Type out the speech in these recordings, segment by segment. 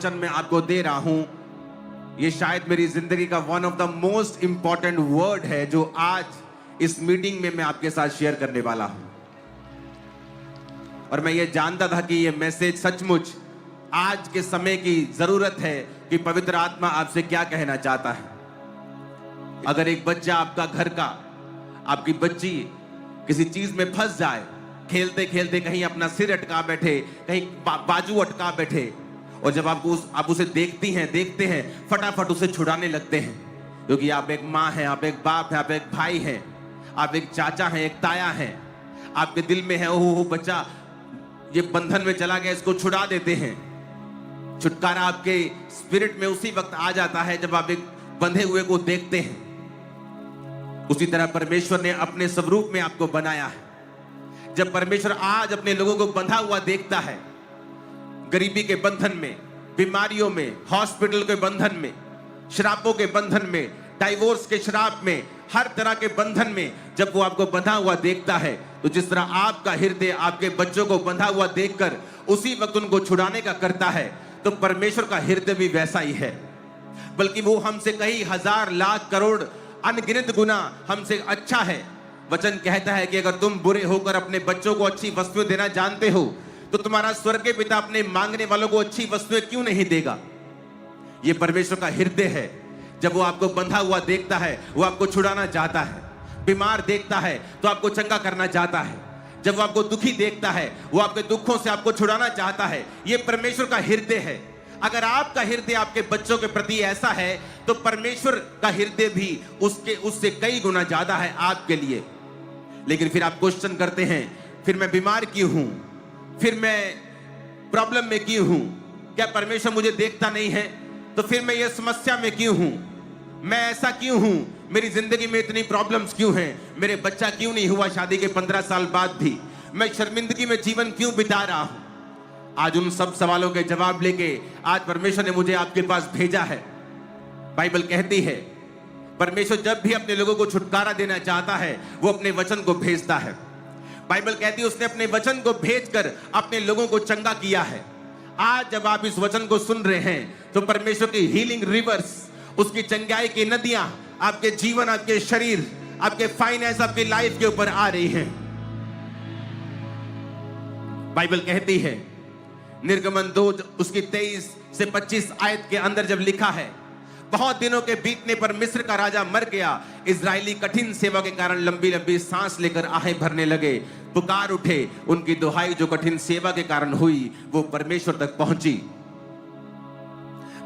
वचन मैं आपको दे रहा हूं, ये शायद मेरी जिंदगी का one of the most important word है जो आज इस मीटिंग में मैं आपके साथ शेयर करने वाला हूं। और मैं ये जानता था कि ये मैसेज सचमुच आज के समय की जरूरत है कि पवित्र आत्मा आपसे क्या कहना चाहता है। अगर एक बच्चा आपका घर का, आपकी बच्ची किसी चीज में फंस जाए, खेलते खेलते कहीं अपना सिर अटका बैठे, कहीं बाजू अटका बैठे, और जब आप उसे देखते हैं फटाफट उसे छुड़ाने लगते हैं, क्योंकि आप एक माँ हैं, आप एक बाप हैं, आप एक भाई हैं, आप एक चाचा हैं, एक ताया हैं। आपके दिल में है ओह बच्चा ये बंधन में चला गया, इसको छुड़ा देते हैं। छुटकारा आपके स्पिरिट में उसी वक्त आ जाता है जब आप एक बंधे हुए को देखते हैं। उसी तरह परमेश्वर ने अपने स्वरूप में आपको बनाया है। जब परमेश्वर आज अपने लोगों को बंधा हुआ देखता है, गरीबी के बंधन में, बीमारियों में, हॉस्पिटल के बंधन में, श्रापों के बंधन में, डाइवोर्स के श्राप में, हर तरह के बंधन में जब वो आपको बंधा हुआ देखता है, तो जिस तरह आपका हृदय आपके बच्चों को बंधा हुआ देखकर उसी वक्त उनको छुड़ाने का करता है, तो परमेश्वर का हृदय भी वैसा ही है। बल्कि वो हमसे कई हजार लाख करोड़ अनगिनत गुना हमसे अच्छा है। वचन कहता है कि अगर तुम बुरे होकर अपने बच्चों को अच्छी वस्तुएं देना जानते हो, तो तुम्हारा स्वर्गीय पिता अपने मांगने वालों को अच्छी वस्तुएं क्यों नहीं देगा। यह परमेश्वर का हृदय है। जब वो आपको बंधा हुआ देखता है, वो आपको छुड़ाना चाहता है। बीमार देखता है तो आपको चंगा करना चाहता है। जब वो आपको दुखी देखता है, वो आपके दुखों से आपको छुड़ाना चाहता है। यह परमेश्वर का हृदय है। अगर आपका हृदय आपके बच्चों के प्रति ऐसा है, तो परमेश्वर का हृदय भी उससे कई गुना ज्यादा है आपके लिए। लेकिन फिर आप क्वेश्चन करते हैं, फिर मैं बीमार क्यों हूं, फिर मैं प्रॉब्लम में क्यों हूं, क्या परमेश्वर मुझे देखता नहीं है, तो फिर मैं ये समस्या में क्यों हूं, मैं ऐसा क्यों हूं, मेरी जिंदगी में इतनी प्रॉब्लम्स क्यों हैं, मेरे बच्चा क्यों नहीं हुआ शादी के 15 साल बाद भी, मैं शर्मिंदगी में जीवन क्यों बिता रहा हूं। आज उन सब सवालों के जवाब लेके आज परमेश्वर ने मुझे आपके पास भेजा है। बाइबल कहती है परमेश्वर जब भी अपने लोगों को छुटकारा देना चाहता है, वो अपने वचन को भेजता है। बाइबल कहती है उसने अपने वचन को भेजकर अपने लोगों को चंगा किया है। आज जब आप इस वचन को सुन रहे हैं, तो परमेश्वर की हीलिंग रिवर्स, उसकी चंगाई की नदियां आपके जीवन, आपके शरीर, आपके फाइनेंस, आपकी लाइफ के ऊपर आ रही हैं। बाइबल कहती है निर्गमन 2 उसकी 23 से 25 आयत के अंदर जब लिखा है, बहुत दिनों के बीतने पर मिस्र का राजा मर गया। इजरायली कठिन सेवा के कारण लंबी लंबी सांस लेकर आहें भरने लगे, पुकार उठे। उनकी दुहाई जो कठिन सेवा के कारण हुई, वो परमेश्वर तक पहुंची।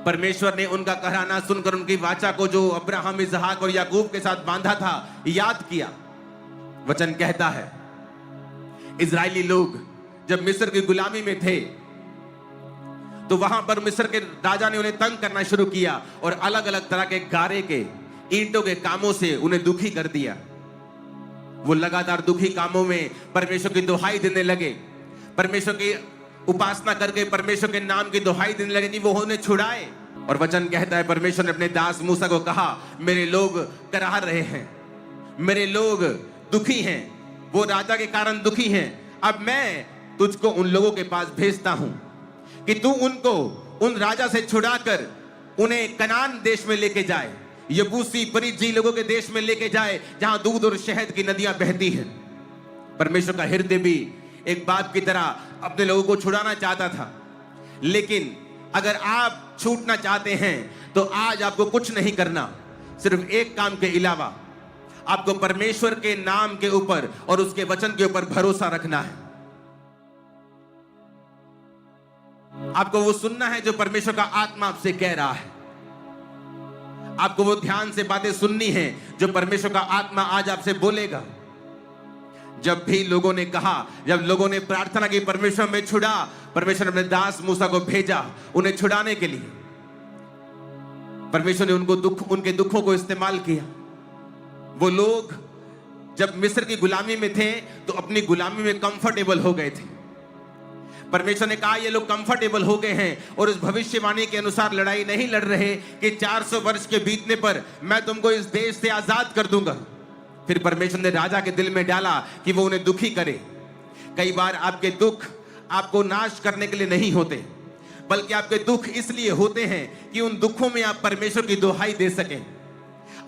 परमेश्वर ने उनका कहराना सुनकर उनकी वाचा को जो अब्राहम, इसहाक और याकूब के साथ बांधा था, याद किया। वचन कहता है इजरायली लोग जब मिस्र की गुलामी में थे, तो वहां पर मिस्र के राजा ने उन्हें तंग करना शुरू किया और अलग अलग तरह के गारे के, ईंटों के कामों से उन्हें दुखी कर दिया। वो लगातार दुखी कामों में परमेश्वर की दुहाई देने लगे, परमेश्वर की उपासना करके परमेश्वर के नाम की दुहाई देने लगे, नहीं वो उन्हें छुड़ाए। और वचन कहता है परमेश्वर ने अपने दास मूसा को कहा, मेरे लोग कराह रहे हैं, मेरे लोग दुखी हैं, वो राजा के कारण दुखी हैं। अब मैं तुझको उन लोगों के पास भेजता हूं कि तू उनको उन राजा से छुड़ाकर उन्हें कनान देश में लेके जाए, यबूसी परिज्जी लोगों के देश में लेके जाए, जहां दूध और शहद की नदियां बहती हैं। परमेश्वर का हृदय भी एक बाप की तरह अपने लोगों को छुड़ाना चाहता था। लेकिन अगर आप छूटना चाहते हैं, तो आज आपको कुछ नहीं करना, सिर्फ एक काम के अलावा आपको परमेश्वर के नाम के ऊपर और उसके वचन के ऊपर भरोसा रखना है। आपको वो सुनना है जो परमेश्वर का आत्मा आपसे कह रहा है। आपको वो ध्यान से बातें सुननी है जो परमेश्वर का आत्मा आज आपसे बोलेगा। जब भी लोगों ने कहा, जब लोगों ने प्रार्थना की परमेश्वर में छुड़ा, परमेश्वर ने अपने दास मूसा को भेजा उन्हें छुड़ाने के लिए। परमेश्वर ने उनके दुखों को इस्तेमाल किया। वो लोग जब मिस्र की गुलामी में थे, तो अपनी गुलामी में कंफर्टेबल हो गए थे। परमेश्वर ने कहा ये लोग कंफर्टेबल हो गए हैं और इस भविष्यवाणी के अनुसार लड़ाई नहीं लड़ रहे कि 400 वर्ष के बीतने पर मैं तुमको इस देश से आजाद कर दूंगा। फिर परमेश्वर ने राजा के दिल में डाला कि वो उन्हें दुखी करे। कई बार आपके दुख आपको नाश करने के लिए नहीं होते, बल्कि आपके दुख इसलिए होते हैं कि उन दुखों में आप परमेश्वर की दुहाई दे सकें।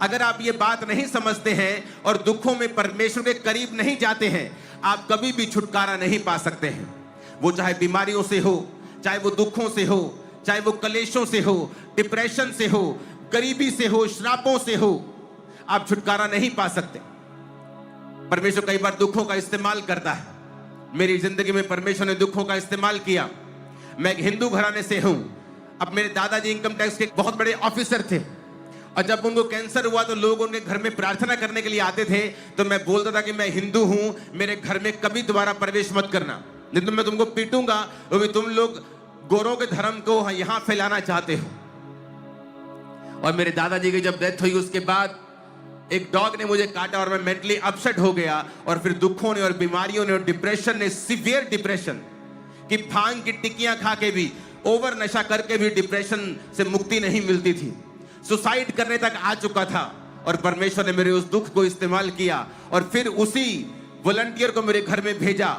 अगर आप ये बात नहीं समझते हैं और दुखों में परमेश्वर के करीब नहीं जाते हैं, आप कभी भी छुटकारा नहीं पा सकते हैं। वो चाहे बीमारियों से हो, चाहे वो दुखों से हो, चाहे वो कलेशों से हो, डिप्रेशन से हो, गरीबी से हो, श्रापों से हो, आप छुटकारा नहीं पा सकते। परमेश्वर कई बार दुखों का इस्तेमाल करता है। मेरी जिंदगी में परमेश्वर ने दुखों का इस्तेमाल किया। मैं एक हिंदू घराने से हूं। अब मेरे दादाजी इनकम टैक्स के बहुत बड़े ऑफिसर थे और जब उनको कैंसर हुआ तो लोग उनके घर में प्रार्थना करने के लिए आते थे, तो मैं बोलता था कि मैं हिंदू हूं, मेरे घर में कभी दोबारा प्रवेश मत करना, नहीं तो मैं तुमको पीटूंगा, क्योंकि तुम लोग गोरों के धर्म को यहां फैलाना चाहते हो। और मेरे दादाजी की जब डेथ हुई उसके बाद एक डॉग ने मुझे काटा और मैं मेंटली अपसेट हो गया। और फिर दुखों ने और बीमारियों ने और डिप्रेशन ने, सीवियर डिप्रेशन कि भांग की टिक्कियां खा के भी, ओवर नशा करके भी डिप्रेशन से मुक्ति नहीं मिलती थी, सुसाइड करने तक आ चुका था। और परमेश्वर ने मेरे उस दुख को इस्तेमाल किया और फिर उसी वॉलंटियर को मेरे घर में भेजा।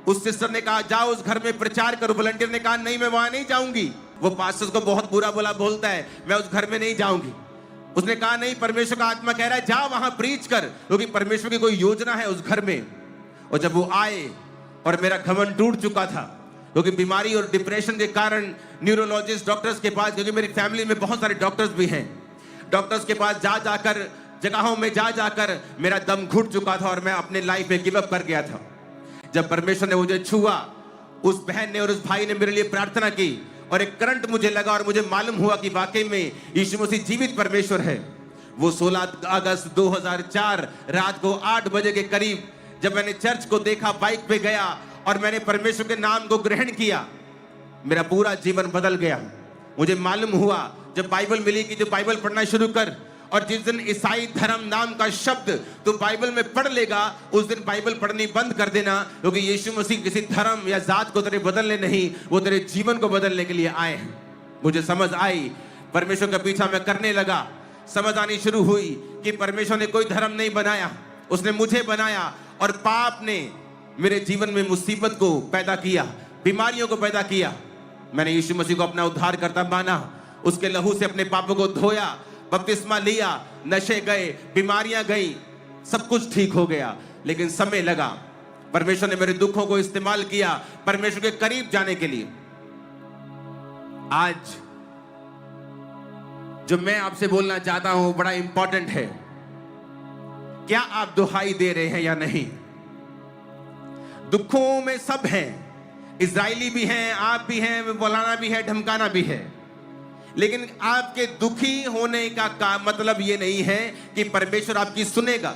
उस सिस्टर ने कहा जाओ उस घर में प्रचार करो। वॉलंटियर ने कहा नहीं, मैं वहां नहीं जाऊंगी, वो पास्टर को बहुत बुरा बुरा बोलता है, मैं उस घर में नहीं जाऊंगी। उसने कहा नहीं, परमेश्वर का आत्मा कह रहा है जा वहां प्रीच कर, क्योंकि परमेश्वर की कोई योजना है उस घर में। और जब वो आए और मेरा घमंड टूट चुका था, क्योंकि बीमारी और डिप्रेशन के कारण न्यूरोलॉजिस्ट डॉक्टर्स के पास, क्योंकि मेरी फैमिली में बहुत सारे डॉक्टर्स भी हैं, डॉक्टर्स के पास जा जाकर, जगहों में जा जाकर मेरा दम घुट चुका था और मैं अपने लाइफ में गिव अप कर गया था। जब परमेश्वर ने मुझे छुआ, उस बहन ने और उस भाई ने मेरे लिए प्रार्थना की और एक करंट मुझे लगा और मुझे मालूम हुआ कि वाकई में यीशु मसीह जीवित परमेश्वर है। वो 16 अगस्त 2004 रात को 8 बजे के करीब जब मैंने चर्च को देखा, बाइक पे गया और मैंने परमेश्वर के नाम को ग्रहण किया, मेरा पूरा जीवन बदल गया। मुझे मालूम हुआ जब बाइबल मिली कि जो बाइबल पढ़ना शुरू कर, और जिस दिन ईसाई धर्म नाम का शब्द तो बाइबल में पढ़ लेगा, उस दिन बाइबल पढ़नी बंद कर देना, क्योंकि यीशु मसीह किसी धर्म या जात को तेरे बदलने नहीं, वो तेरे जीवन को बदलने के लिए आए हैं। मुझे समझ आई, परमेश्वर का पीछा मैं करने लगा। समझ आनी शुरू हुई कि परमेश्वर ने कोई धर्म नहीं बनाया, उसने मुझे बनाया। और पाप ने मेरे जीवन में मुसीबत को पैदा किया, बीमारियों को पैदा किया। मैंने यीशु मसीह को अपना उद्धारकर्ता माना, उसके लहू से अपने पापों को धोया, बपतिस्मा लिया, नशे गए, बीमारियां गई, सब कुछ ठीक हो गया। लेकिन समय लगा। परमेश्वर ने मेरे दुखों को इस्तेमाल किया परमेश्वर के करीब जाने के लिए। आज जो मैं आपसे बोलना चाहता हूं बड़ा इंपॉर्टेंट है। क्या आप दुहाई दे रहे हैं या नहीं? दुखों में सब हैं, इजरायली भी हैं, आप भी हैं, बोलाना भी है, धमकाना भी है। लेकिन आपके दुखी होने का मतलब यह नहीं है कि परमेश्वर आपकी सुनेगा।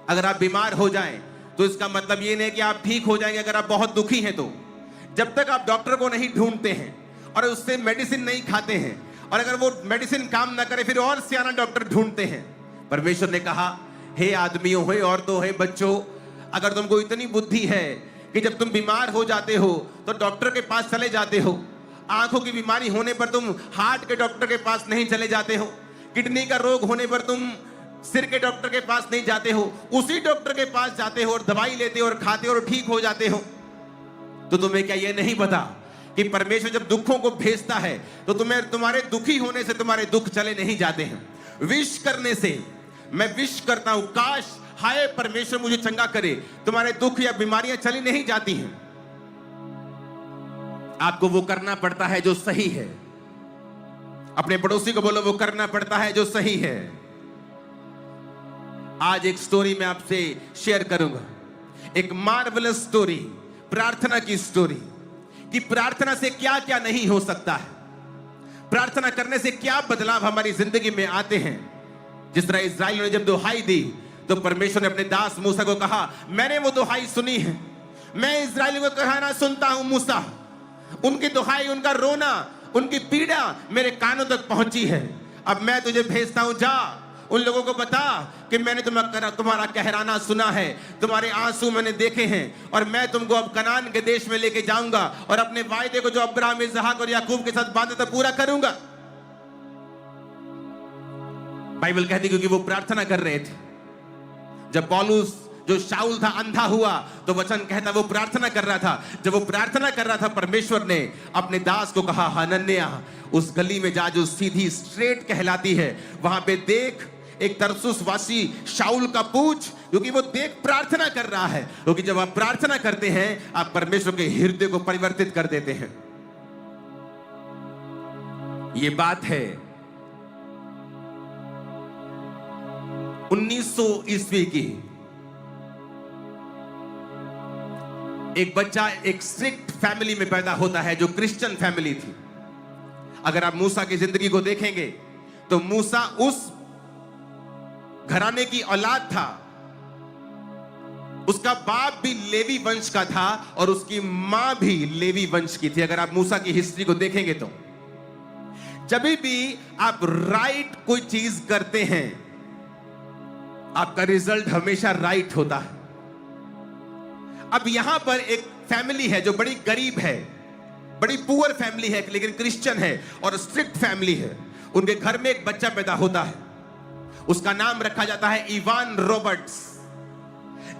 अगर आप बीमार हो जाएं तो इसका मतलब यह नहीं कि आप ठीक हो जाएंगे। अगर आप बहुत दुखी हैं तो जब तक आप डॉक्टर को नहीं ढूंढते हैं और उससे मेडिसिन नहीं खाते हैं, और अगर वो मेडिसिन काम ना करे फिर और सियाना डॉक्टर ढूंढते हैं। परमेश्वर ने कहा, हे आदमियों, हे औरतों, हे बच्चों, अगर तुमको इतनी बुद्धि है कि जब तुम बीमार हो जाते हो तो डॉक्टर के पास चले जाते हो, आंखों की बीमारी होने पर तुम हार्ट के डॉक्टर के पास नहीं चले जाते हो, किडनी का रोग होने पर तुम सिर के डॉक्टर के पास नहीं जाते हो, उसी डॉक्टर के पास जाते हो और दवाई लेते हो और खाते हो और ठीक हो जाते हो, तो तुम्हें क्या यह नहीं पता कि परमेश्वर जब दुखों को भेजता है तो तुम्हें तुम्हारे दुखी होने से तुम्हारे दुख चले नहीं जाते हैं। विश करने से मैं विश करता हूं, काश हाय परमेश्वर मुझे चंगा करे, तुम्हारे दुख या बीमारियां चली नहीं जाती हैं। आपको वो करना पड़ता है जो सही है। अपने पड़ोसी को बोलो, वो करना पड़ता है जो सही है। आज एक स्टोरी मैं आपसे शेयर करूंगा, एक मार्वेलस स्टोरी, प्रार्थना की स्टोरी, कि प्रार्थना से क्या क्या नहीं हो सकता है, प्रार्थना करने से क्या बदलाव हमारी जिंदगी में आते हैं। जिस तरह इस्राएल ने जब दुहाई दी तो परमेश्वर ने अपने दास मूसा को कहा, मैंने वो दुहाई सुनी है, मैं इस्राएलियों को कहना सुनता हूं मूसा, उनकी दुहाई, उनका रोना, उनकी पीड़ा मेरे कानों तक पहुंची है। अब मैं तुझे भेजता हूं, जा उन लोगों को बता कि मैंने तुम्हारा कहराना सुना है, तुम्हारे आंसू मैंने देखे हैं, और मैं तुमको अब कनान के देश में लेके जाऊंगा और अपने वायदे को जो अब्राहम, इसहाक और याकूब के साथ बांधा था पूरा करूंगा। बाइबल कहती क्योंकि वो प्रार्थना कर रहे थे। जब पौलुस जो शाऊल था अंधा हुआ, तो वचन कहता वो प्रार्थना कर रहा था। जब वो प्रार्थना कर रहा था, परमेश्वर ने अपने दास को कहा, हनन्याह उस गली में जा जो सीधी स्ट्रेट कहलाती है, वहां पे देख एक तरसुस वासी शाऊल का पूछ, क्योंकि वो देख प्रार्थना कर रहा है। क्योंकि जब आप प्रार्थना करते हैं, आप परमेश्वर के हृदय को परिवर्तित कर देते हैं। ये बात है 1900 ईस्वी की। एक बच्चा एक स्ट्रिक्ट फैमिली में पैदा होता है, जो क्रिश्चियन फैमिली थी। अगर आप मूसा की जिंदगी को देखेंगे तो मूसा उस घराने की औलाद था। उसका बाप भी लेवी वंश का था और उसकी मां भी लेवी वंश की थी। अगर आप मूसा की हिस्ट्री को देखेंगे तो जब भी आप राइट कोई चीज करते हैं, आपका रिजल्ट हमेशा राइट होता है। अब यहां पर एक फैमिली है जो बड़ी गरीब है, बड़ी पुअर फैमिली है, लेकिन क्रिश्चियन है और स्ट्रिक्ट फैमिली है। उनके घर में एक बच्चा पैदा होता है, उसका नाम रखा जाता है इवान रॉबर्ट्स।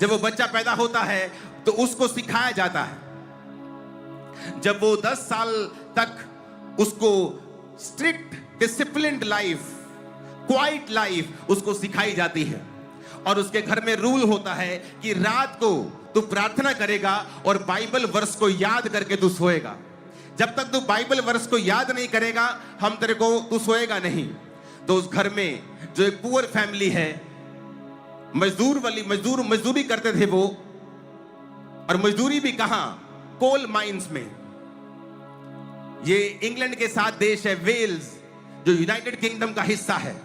जब वो बच्चा पैदा होता है तो उसको सिखाया जाता है। जब वो 10 साल तक उसको strict disciplined life, quite life उसको सिखाई जाती है। और उसके घर में रूल होता है कि रात को तू प्रार्थना करेगा और बाइबल वर्स को याद करके तू सोएगा। जब तक तू बाइबल वर्स को याद नहीं करेगा, हम तेरे को तू सोएगा नहीं। तो उस घर में जो एक पुअर फैमिली है, मजदूरी करते थे वो, और मजदूरी भी कहां, कोल माइंस में। ये इंग्लैंड के साथ देश है वेल्स, जो यूनाइटेड किंगडम का हिस्सा है।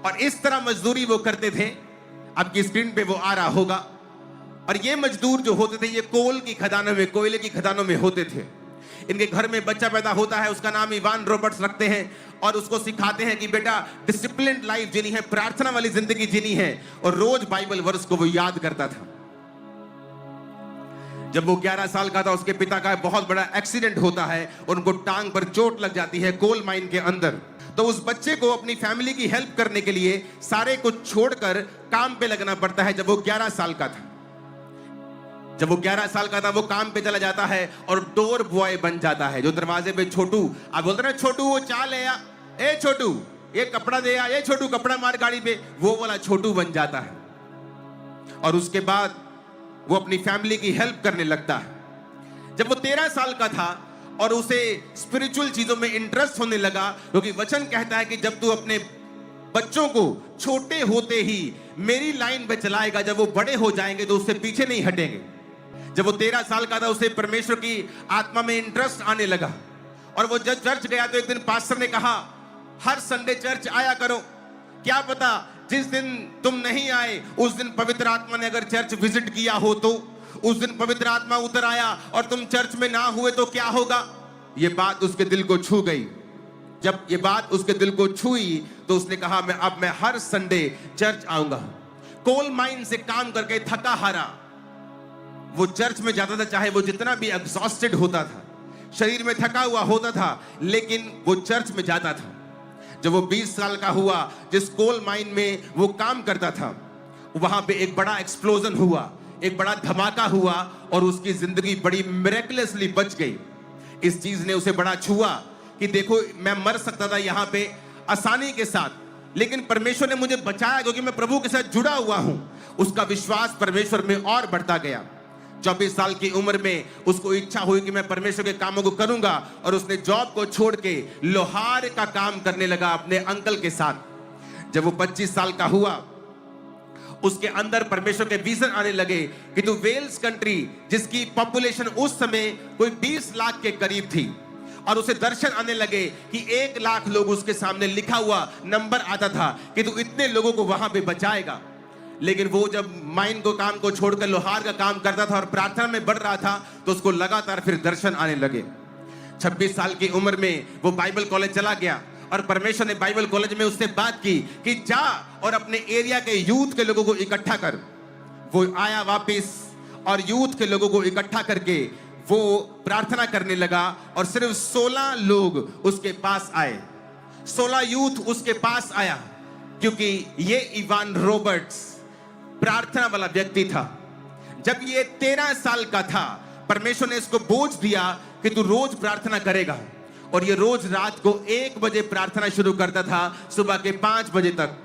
और इस तरह मजदूरी वो करते थे। आपकी स्क्रीन पे वो आ रहा होगा। और ये मजदूर जो होते थे, ये कोल की खदानों में, कोयले की खदानों में होते थे। इनके घर में बच्चा पैदा होता है, उसका नाम इवान रॉबर्ट्स रखते हैं और उसको सिखाते हैं कि बेटा डिसिप्लिन्ड लाइफ जीनी है, प्रार्थना वाली जिंदगी जीनी है। और रोज बाइबल वर्स को वो याद करता था। जब वो 11 साल का था, उसके पिता का बहुत बड़ा एक्सीडेंट होता है, उनको टांग पर चोट लग जाती है कोल माइन के अंदर। तो उस बच्चे को अपनी फैमिली की हेल्प करने के लिए सारे कुछ छोड़कर काम पे लगना पड़ता है। जब वो 11 साल का था, जब वो 11 साल का था, वो काम पे चला जाता है और डोर बॉय बन जाता है। जो दरवाजे पे छोटू, आप बोलते ना छोटू वो चाय ले आ, ए छोटू ये कपड़ा दे आ, ए छोटू कपड़ा मार गाड़ी पे, वो वाला छोटू बन जाता है। और उसके बाद वो अपनी फैमिली की हेल्प करने लगता है। जब वो 13 साल का था और उसे स्पिरिचुअल चीजों में इंटरेस्ट होने लगा, क्योंकि वचन कहता है कि जब तू अपने बच्चों को छोटे होते ही मेरी लाइन पे चलाएगा, जब वो बड़े हो जाएंगे तो उससे पीछे नहीं हटेंगे। जब वो 13 साल का था, उसे परमेश्वर की आत्मा में इंटरेस्ट आने लगा और वो जब चर्च गया तो एक दिन पास्टर ने कहा, हर संडे चर्च आया करो। क्या पता जिस दिन तुम नहीं आए, उस दिन पवित्र आत्मा ने अगर चर्च विजिट किया हो, तो उस दिन पवित्र आत्मा उतर आया और तुम चर्च में ना हुए तो क्या होगा। ये बात उसके दिल को छू गई। जब ये बात उसके दिल को छुई तो उसने कहा, मैं हर संडे चर्च आऊंगा। कोल माइन से काम करके थका हारा वो चर्च में जाता था, चाहे वो जितना भी एग्जॉस्टेड होता था, शरीर में थका हुआ होता था, लेकिन वो चर्च में जाता था। जब वो 20 साल का हुआ, जिस कोल माइन में वो काम करता था, वहां पे एक बड़ा एक्सप्लोजन हुआ, एक बड़ा धमाका हुआ और उसकी जिंदगी बड़ी मिरेकलसली बच गई। इस चीज ने उसे बड़ा छुआ कि देखो मैं मर सकता था यहाँ पे आसानी के साथ, लेकिन परमेश्वर ने मुझे बचाया क्योंकि मैं प्रभु के साथ जुड़ा हुआ हूं। उसका विश्वास परमेश्वर में और बढ़ता गया। 24 साल की उम्र में उसको इच्छा हुई कि मैं परमेश्वर के कामों को करूंगा और उसने जॉब को छोड़ के लोहार का काम करने लगा अपने अंकल के साथ। जब वो 25 साल का हुआ, उसके अंदर परमेश्वर के विजन आने लगे कि तू वेल्स कंट्री, जिसकी पॉपुलेशन उस समय कोई 20 लाख के करीब थी, और उसे दर्शन आने लगे कि 1 लाख लोग उसके सामने लिखा हुआ नंबर आता था कि तू इतने लोगों को वहां पे बचाएगा। लेकिन वो जब माइन को काम को छोड़कर लोहार का काम करता था और प्रार्थना में बढ़ रहा था, तो उसको लगातार फिर दर्शन आने लगे। 26 साल की उम्र में वो बाइबल कॉलेज चला गया और परमेश्वर ने बाइबल कॉलेज में उससे बात की कि जा और अपने एरिया के यूथ के लोगों को इकट्ठा कर। वो आया वापस और यूथ के लोगों को इकट्ठा करके वो प्रार्थना करने लगा और सिर्फ 16 लोग उसके पास आए। 16 यूथ उसके पास आया, क्योंकि ये इवान रॉबर्ट्स प्रार्थना वाला व्यक्ति था। जब ये 13 साल का था, परमेश्वर ने इसको बोझ दिया कि तू रोज प्रार्थना करेगा। और ये रोज रात को 1 बजे प्रार्थना शुरू करता था, सुबह के 5 बजे तक,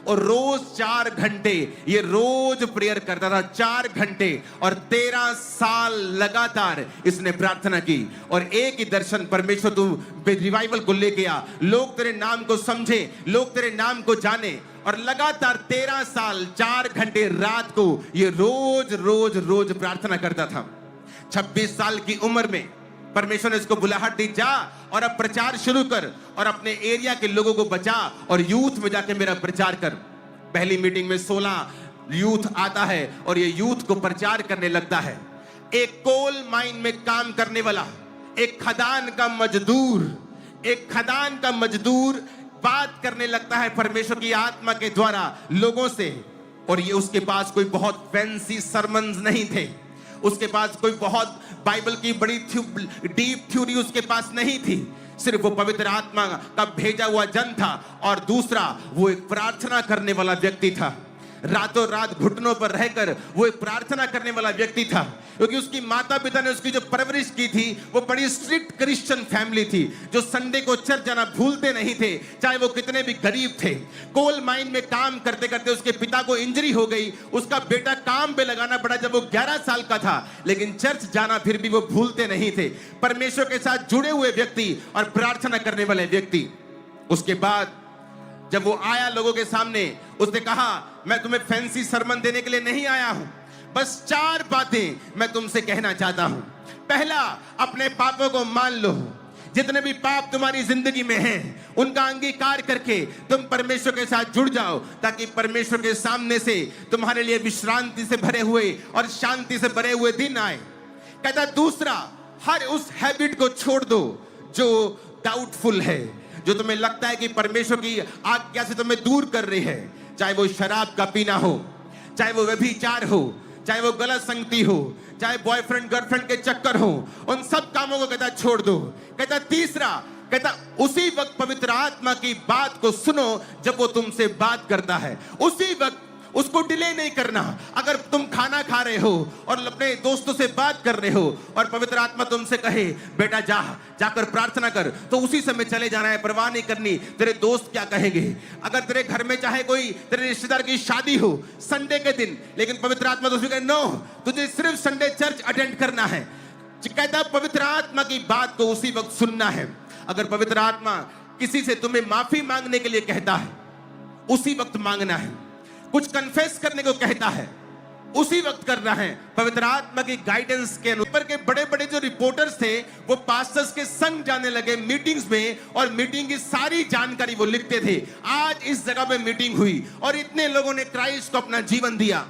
और रोज 4 घंटे ये रोज प्रेयर करता था, 4 घंटे। और 13 साल लगातार इसने प्रार्थना की। और एक ही दर्शन, परमेश्वर तू रिवाइवल को लेके आ, लोग तेरे नाम को समझे, लोग तेरे नाम को जाने। और लगातार 13 साल 4 घंटे रात को ये रोज रोज रोज प्रार्थना करता था। 26 साल की उम्र में परमेश्वर ने इसको बुलाहट दी, जा और अब प्रचार शुरू कर और अपने एरिया के लोगों को बचा और यूथ में जाके मेरा प्रचार कर। पहली मीटिंग में 16 यूथ आता है और ये यूथ को प्रचार करने लगता है। एक कोल माइन में काम करने वाला, एक खदान का मजदूर बात करने लगता है परमेश्वर की आत्मा के द्वारा लोगों से। और ये उसके पास कोई बहुत फैंसी सरमन्स नहीं थे, उसके पास कोई बहुत बाइबल की बड़ी डीप थ्योरी उसके पास नहीं थी। सिर्फ वो पवित्र आत्मा का भेजा हुआ जन था। और दूसरा, वो एक प्रार्थना करने वाला व्यक्ति था। रातों रात घुटनों पर रहकर वो एक प्रार्थना करने वाला व्यक्ति था, क्योंकि उसकी माता पिता ने उसकी जो परवरिश की थी वो बड़ी स्ट्रिक्ट क्रिश्चियन फैमिली थी, जो संडे को चर्च जाना भूलते नहीं थे, चाहे वो कितने भी गरीब थे। कोल माइन में काम करते करते उसके पिता को इंजरी हो गई, उसका बेटा काम पे लगाना पड़ा जब वो 11 साल का था, लेकिन चर्च जाना फिर भी वो भूलते नहीं थे। परमेश्वर के साथ जुड़े हुए व्यक्ति और प्रार्थना करने वाले व्यक्ति। उसके बाद जब वो आया लोगों के सामने, उसने कहा, मैं तुम्हें फैंसी सरमन देने के लिए नहीं आया हूं, बस 4 बातें मैं तुमसे कहना चाहता हूं। पहला, अपने पापों को मान लो। जितने भी पाप तुम्हारी जिंदगी में हैं, उनका अंगीकार करके तुम परमेश्वर के साथ जुड़ जाओ, ताकि परमेश्वर के सामने से तुम्हारे लिए विश्रांति से भरे हुए और शांति से भरे हुए दिन आए। कहता दूसरा, हर उस हैबिट को छोड़ दो जो डाउटफुल है, जो तुम्हें लगता है कि परमेश्वर की आज्ञा से तुम्हें दूर कर रही है। चाहे वो शराब का पीना हो, चाहे वो व्यभिचार हो, चाहे वो गलत संगति हो, चाहे बॉयफ्रेंड गर्लफ्रेंड के चक्कर हो, उन सब कामों को कहता छोड़ दो। कहता तीसरा, कहता उसी वक्त पवित्र आत्मा की बात को सुनो जब वो तुमसे बात करता है, उसी वक्त उसको डिले नहीं करना। अगर तुम खाना खा रहे हो और अपने दोस्तों से बात कर रहे हो और पवित्र आत्मा तुमसे कहे, बेटा जाकर प्रार्थना कर, तो उसी समय चले जाना है, परवाह नहीं करनी तेरे दोस्त क्या कहेंगे। अगर तेरे घर में चाहे कोई तेरे रिश्तेदार की शादी हो संडे के दिन, लेकिन पवित्र आत्मा तो कहे नो, तुझे सिर्फ संडे चर्च अटेंड करना है। कहता पवित्र आत्मा की बात को उसी वक्त सुनना है। अगर पवित्र आत्मा किसी से तुम्हें माफी मांगने के लिए कहता है, उसी वक्त मांगना है। कुछ कन्फेस करने को कहता है, उसी वक्त करना है। पवित्र आत्मा की गाइडेंस के अनुसार के बड़े बड़े जो रिपोर्टर्स थे वो पास्टर्स के संग जाने लगे मीटिंग्स में, और मीटिंग की सारी जानकारी वो लिखते थे। आज इस जगह पे मीटिंग हुई और इतने लोगों ने क्राइस्ट को अपना जीवन दिया,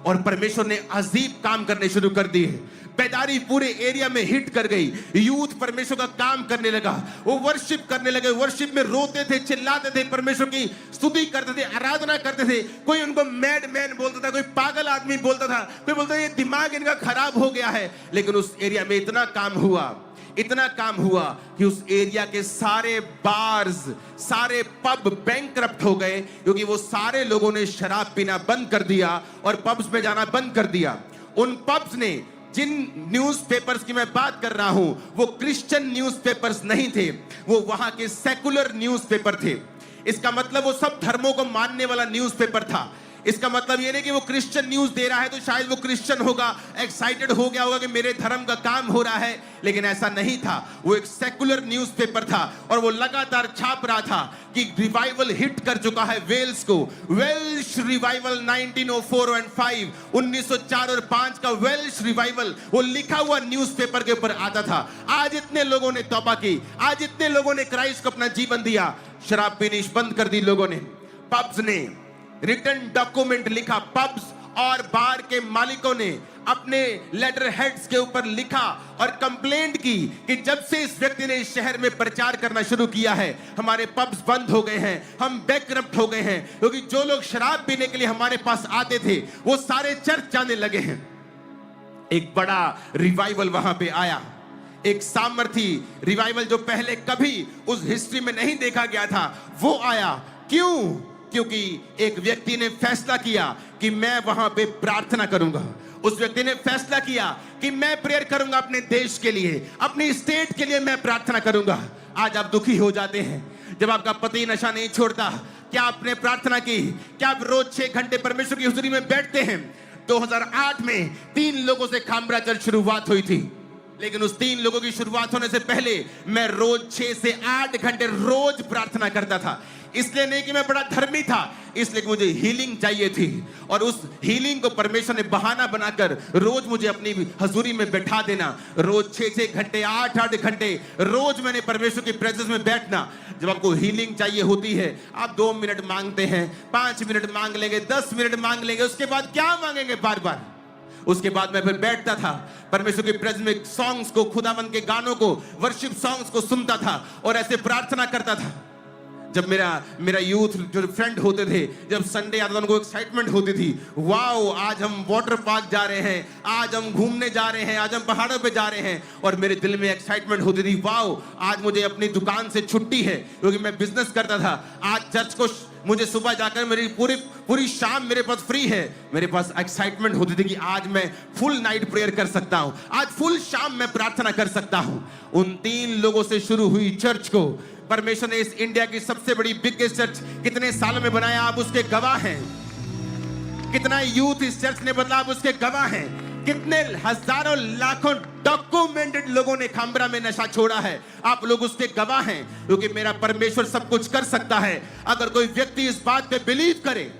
और परमेश्वर ने अजीब काम करने शुरू कर दिए। बेदारी पूरे एरिया में हिट कर गई। यूथ परमेश्वर का काम करने लगा, वो वर्शिप करने लगे। वर्शिप में रोते थे, चिल्लाते थे, परमेश्वर की स्तुति करते थे, आराधना करते थे। कोई उनको मैड मैन बोलता था, कोई पागल आदमी बोलता था, कोई बोलता था ये दिमाग इनका खराब हो गया है। लेकिन उस एरिया में इतना काम हुआ कि उस एरिया के सारे बार्स, सारे पब बैंकरप्ट हो गए, क्योंकि वो सारे लोगों ने शराब पीना बंद कर दिया और पब्स में जाना बंद कर दिया। उन पब्स ने, जिन न्यूज़पेपर्स की मैं बात कर रहा हूं, वो क्रिश्चियन न्यूज़पेपर्स नहीं थे, वो वहां के सेकुलर न्यूज़पेपर थे। इसका मतलब वो सब धर्मों को मानने वाला न्यूज़पेपर था। इसका मतलब ये नहीं कि वो क्रिश्चियन न्यूज़ दे रहा है तो शायद वो क्रिश्चियन होगा, एक्साइटेड हो गया होगा कि मेरे धर्म का काम हो रहा है, लेकिन ऐसा नहीं था। वो एक सेकुलर न्यूज़पेपर था और वो लगातार छाप रहा था कि रिवाइवल हिट कर चुका है वेल्स को। वेल्श रिवाइवल 1904 और 5, 1904 और 5 का वेल्श रिवाइवल वो लिखा हुआ न्यूज़पेपर के ऊपर आता था। आज इतने लोगों ने तौबा की, आज इतने लोगों ने क्राइस्ट को अपना जीवन दिया। शराब पीनी बंद कर दी लोगों ने। पब्स ने रिटन डॉक्यूमेंट लिखा, पब्स और बार के मालिकों ने अपने लेटर हेड्स के ऊपर लिखा और कंप्लेंट की कि जब से इस व्यक्ति ने इस शहर में प्रचार करना शुरू किया है, हमारे पब्स बंद हो गए हैं, हम बैंकरप्ट हो गए हैं, क्योंकि जो लोग शराब पीने के लिए हमारे पास आते थे वो सारे चर्च जाने लगे हैं। एक बड़ा रिवाइवल वहां पे आया, एक सामर्थी रिवाइवल जो पहले कभी उस हिस्ट्री में नहीं देखा गया था, वो आया। क्यों? क्योंकि एक व्यक्ति ने फैसला किया कि मैं वहां पे प्रार्थना करूंगा। उस व्यक्ति ने फैसला किया कि मैं प्रेयर करूंगा अपने देश के लिए, अपनी स्टेट के लिए मैं प्रार्थना करूंगा। आज आप दुखी हो जाते हैं जब आपका पति नशा नहीं छोड़ता। क्या आपने प्रार्थना की? क्या आप रोज 6 घंटे परमेश्वर की हुजूरी में बैठते हैं? 2008 में 3 लोगों से खामरा चर्च शुरुआत हुई थी, लेकिन उस 3 लोगों की शुरुआत होने से पहले मैं रोज 6 से 8 घंटे रोज प्रार्थना करता था। इसलिए नहीं कि मैं बड़ा धर्मी था, इसलिए कि मुझे हीलिंग चाहिए थी, और उस हीलिंग को परमेश्वर ने बहाना बनाकर रोज मुझे अपनी हजूरी में बैठा देना। रोज 6-6 घंटे, 8-8 घंटे रोज मैंने परमेश्वर की प्रेजेंस में बैठना। जब आपको हीलिंग चाहिए होती है, आप 2 मिनट मांगते हैं, 5 मिनट मांग लेंगे, 10 मिनट मांग लेंगे, उसके बाद क्या मांगेंगे बार बार? उसके बाद मैं फिर बैठता था परमेश्वर की प्रेजेंस में, सॉन्ग्स को, खुदावंद के गानों को, वर्शिप सॉन्ग्स को सुनता था और ऐसे प्रार्थना करता था। जब मेरा यूथ जो फ्रेंड होते थे, जब संडे आता था, उनको एक्साइटमेंट होती थी, वाओ आज हम वाटर पार्क जा रहे हैं, आज हम घूमने जा रहे हैं, आज हम पहाड़ों पे जा रहे हैं। और मेरे दिल में एक्साइटमेंट होती थी, वाओ आज मुझे अपनी दुकान से छुट्टी है, क्योंकि मैं बिजनेस करता था। आज चर्च को मुझे सुबह जाकर मेरी पूरी शाम मेरे पास फ्री है। मेरे पास एक्साइटमेंट होती थी कि आज मैं फुल नाइट प्रेयर कर सकता हूं, आज फुल शाम मैं प्रार्थना कर सकता हूं। उन 3 लोगों से शुरू हुई चर्च को परमेश्वर ने इस इंडिया की सबसे बड़ी बिगेस्ट चर्च कितने सालों में बनाया, आप उसके गवाह हैं। कितना यूथ इस चर्च ने बदला, आप उसके गवाह हैं। कितने हजारों लाखों डॉक्यूमेंटेड लोगों ने खामरा में नशा छोड़ा है, आप लोग उसके गवाह हैं। क्योंकि मेरा परमेश्वर सब कुछ कर सकता है अगर कोई व्यक्ति इस बात पे बिलीव करे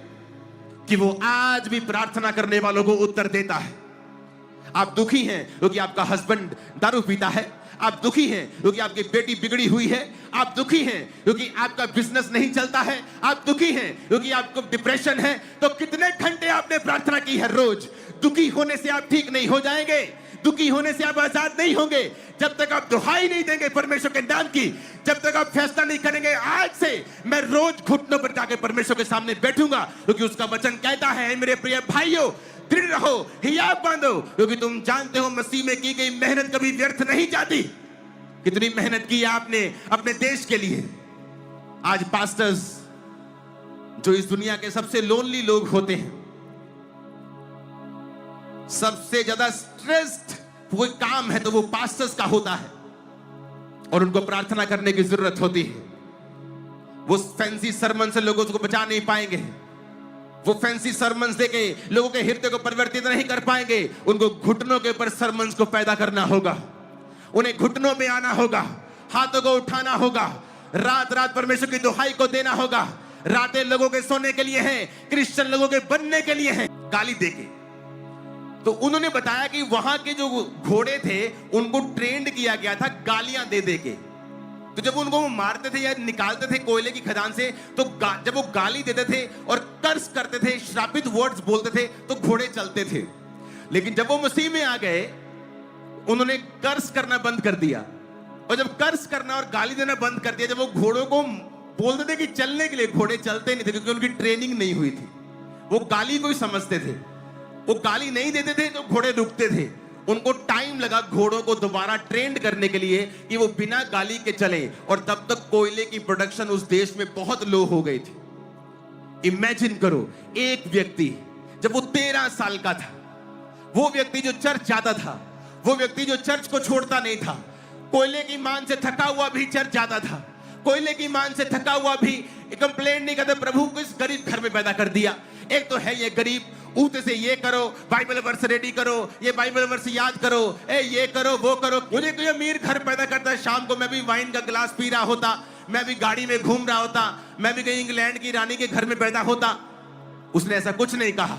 कि वो आज भी प्रार्थना करने वालों को उत्तर देता है। आप दुखी हैं क्योंकि आपका हस्बैंड दारू पीता है, आप दुखी हैं क्योंकि आपकी बेटी बिगड़ी हुई है, आप दुखी हैं क्योंकि आपका बिजनेस नहीं चलता है, आप दुखी हैं क्योंकि आपको डिप्रेशन है। तो कितने घंटे आपने प्रार्थना की है रोज? दुखी होने से आप ठीक नहीं हो जाएंगे, दुखी होने से आप आजाद नहीं होंगे। जब तक आप दुहाई नहीं देंगे परमेश्वर के नाम की, जब तक आप फैसला नहीं करेंगे आज से मैं रोज घुटनों पर जाके परमेश्वर के सामने बैठूंगा, क्योंकि उसका वचन कहता है, मेरे प्रिय भाइयों दृढ़ रहो, हियाव बांधो, क्योंकि तुम जानते हो मसीह में की गई मेहनत कभी व्यर्थ नहीं जाती। कितनी मेहनत की आपने अपने देश के लिए। आज पास्टर्स जो इस दुनिया के सबसे लोनली लोग होते हैं, सबसे ज्यादा स्ट्रेस्ड कोई काम है तो वो पास्टर्स का होता है, और उनको प्रार्थना करने की जरूरत होती है। वो फैंसी सरमन से लोगों को बचा नहीं पाएंगे, वो फैंसी सरमन्स देके लोगों के हृदय को परिवर्तित नहीं कर पाएंगे। उनको घुटनों के ऊपर सरमन्स को पैदा करना होगा, उन्हें घुटनों में आना होगा, हाथों को उठाना होगा, रात रात परमेश्वर की दुहाई को देना होगा। रातें लोगों के सोने के लिए हैं, क्रिश्चियन लोगों के बनने के लिए हैं। गाली देके तो उन्होंने बताया कि वहां के जो घोड़े थे उनको ट्रेंड किया गया था गालियां दे दे के। तो जब उनको वो मारते थे या निकालते थे कोयले की खदान से, तो जब वो गाली देते थे और कर्स करते थे, श्रापित वर्ड्स बोलते थे, तो घोड़े चलते थे। लेकिन जब वो मसीह में आ गए, उन्होंने कर्स करना बंद कर दिया। और जब कर्स करना और गाली देना बंद कर दिया, जब वो घोड़ों को बोलते थे कि चलने के लिए, घोड़े चलते नहीं थे क्योंकि उनकी ट्रेनिंग नहीं हुई थी। वो गाली को ही समझते थे, वो गाली नहीं देते थे तो घोड़े रुकते थे। उनको टाइम लगा घोड़ों को दोबारा ट्रेंड करने के लिए कि वो बिना गाली के चले, और तब तक कोयले की प्रोडक्शन उस देश में बहुत लो हो गई थी। इमेजिन करो, एक व्यक्ति जब वो 13 साल का था, वो व्यक्ति जो चर्च जाता था, वो व्यक्ति जो चर्च को छोड़ता नहीं था, कोयले की मान से थका हुआ भी चर्च जाता था, कोयले की मान से थका हुआ भी कंप्लेंट नहीं करता, प्रभु को इस गरीब घर में पैदा कर दिया। एक तो है ये गरीब, ऊते से ये करो, बाइबल वर्स रेडी करो, ये बाइबल वर्स याद करो, ये करो वो करो। मुझे कोई अमीर घर पैदा करता है, शाम को मैं भी वाइन का गिलास पी रहा होता, मैं भी गाड़ी में घूम रहा होता, मैं भी कहीं इंग्लैंड की रानी के घर में पैदा होता। उसने ऐसा कुछ नहीं कहा।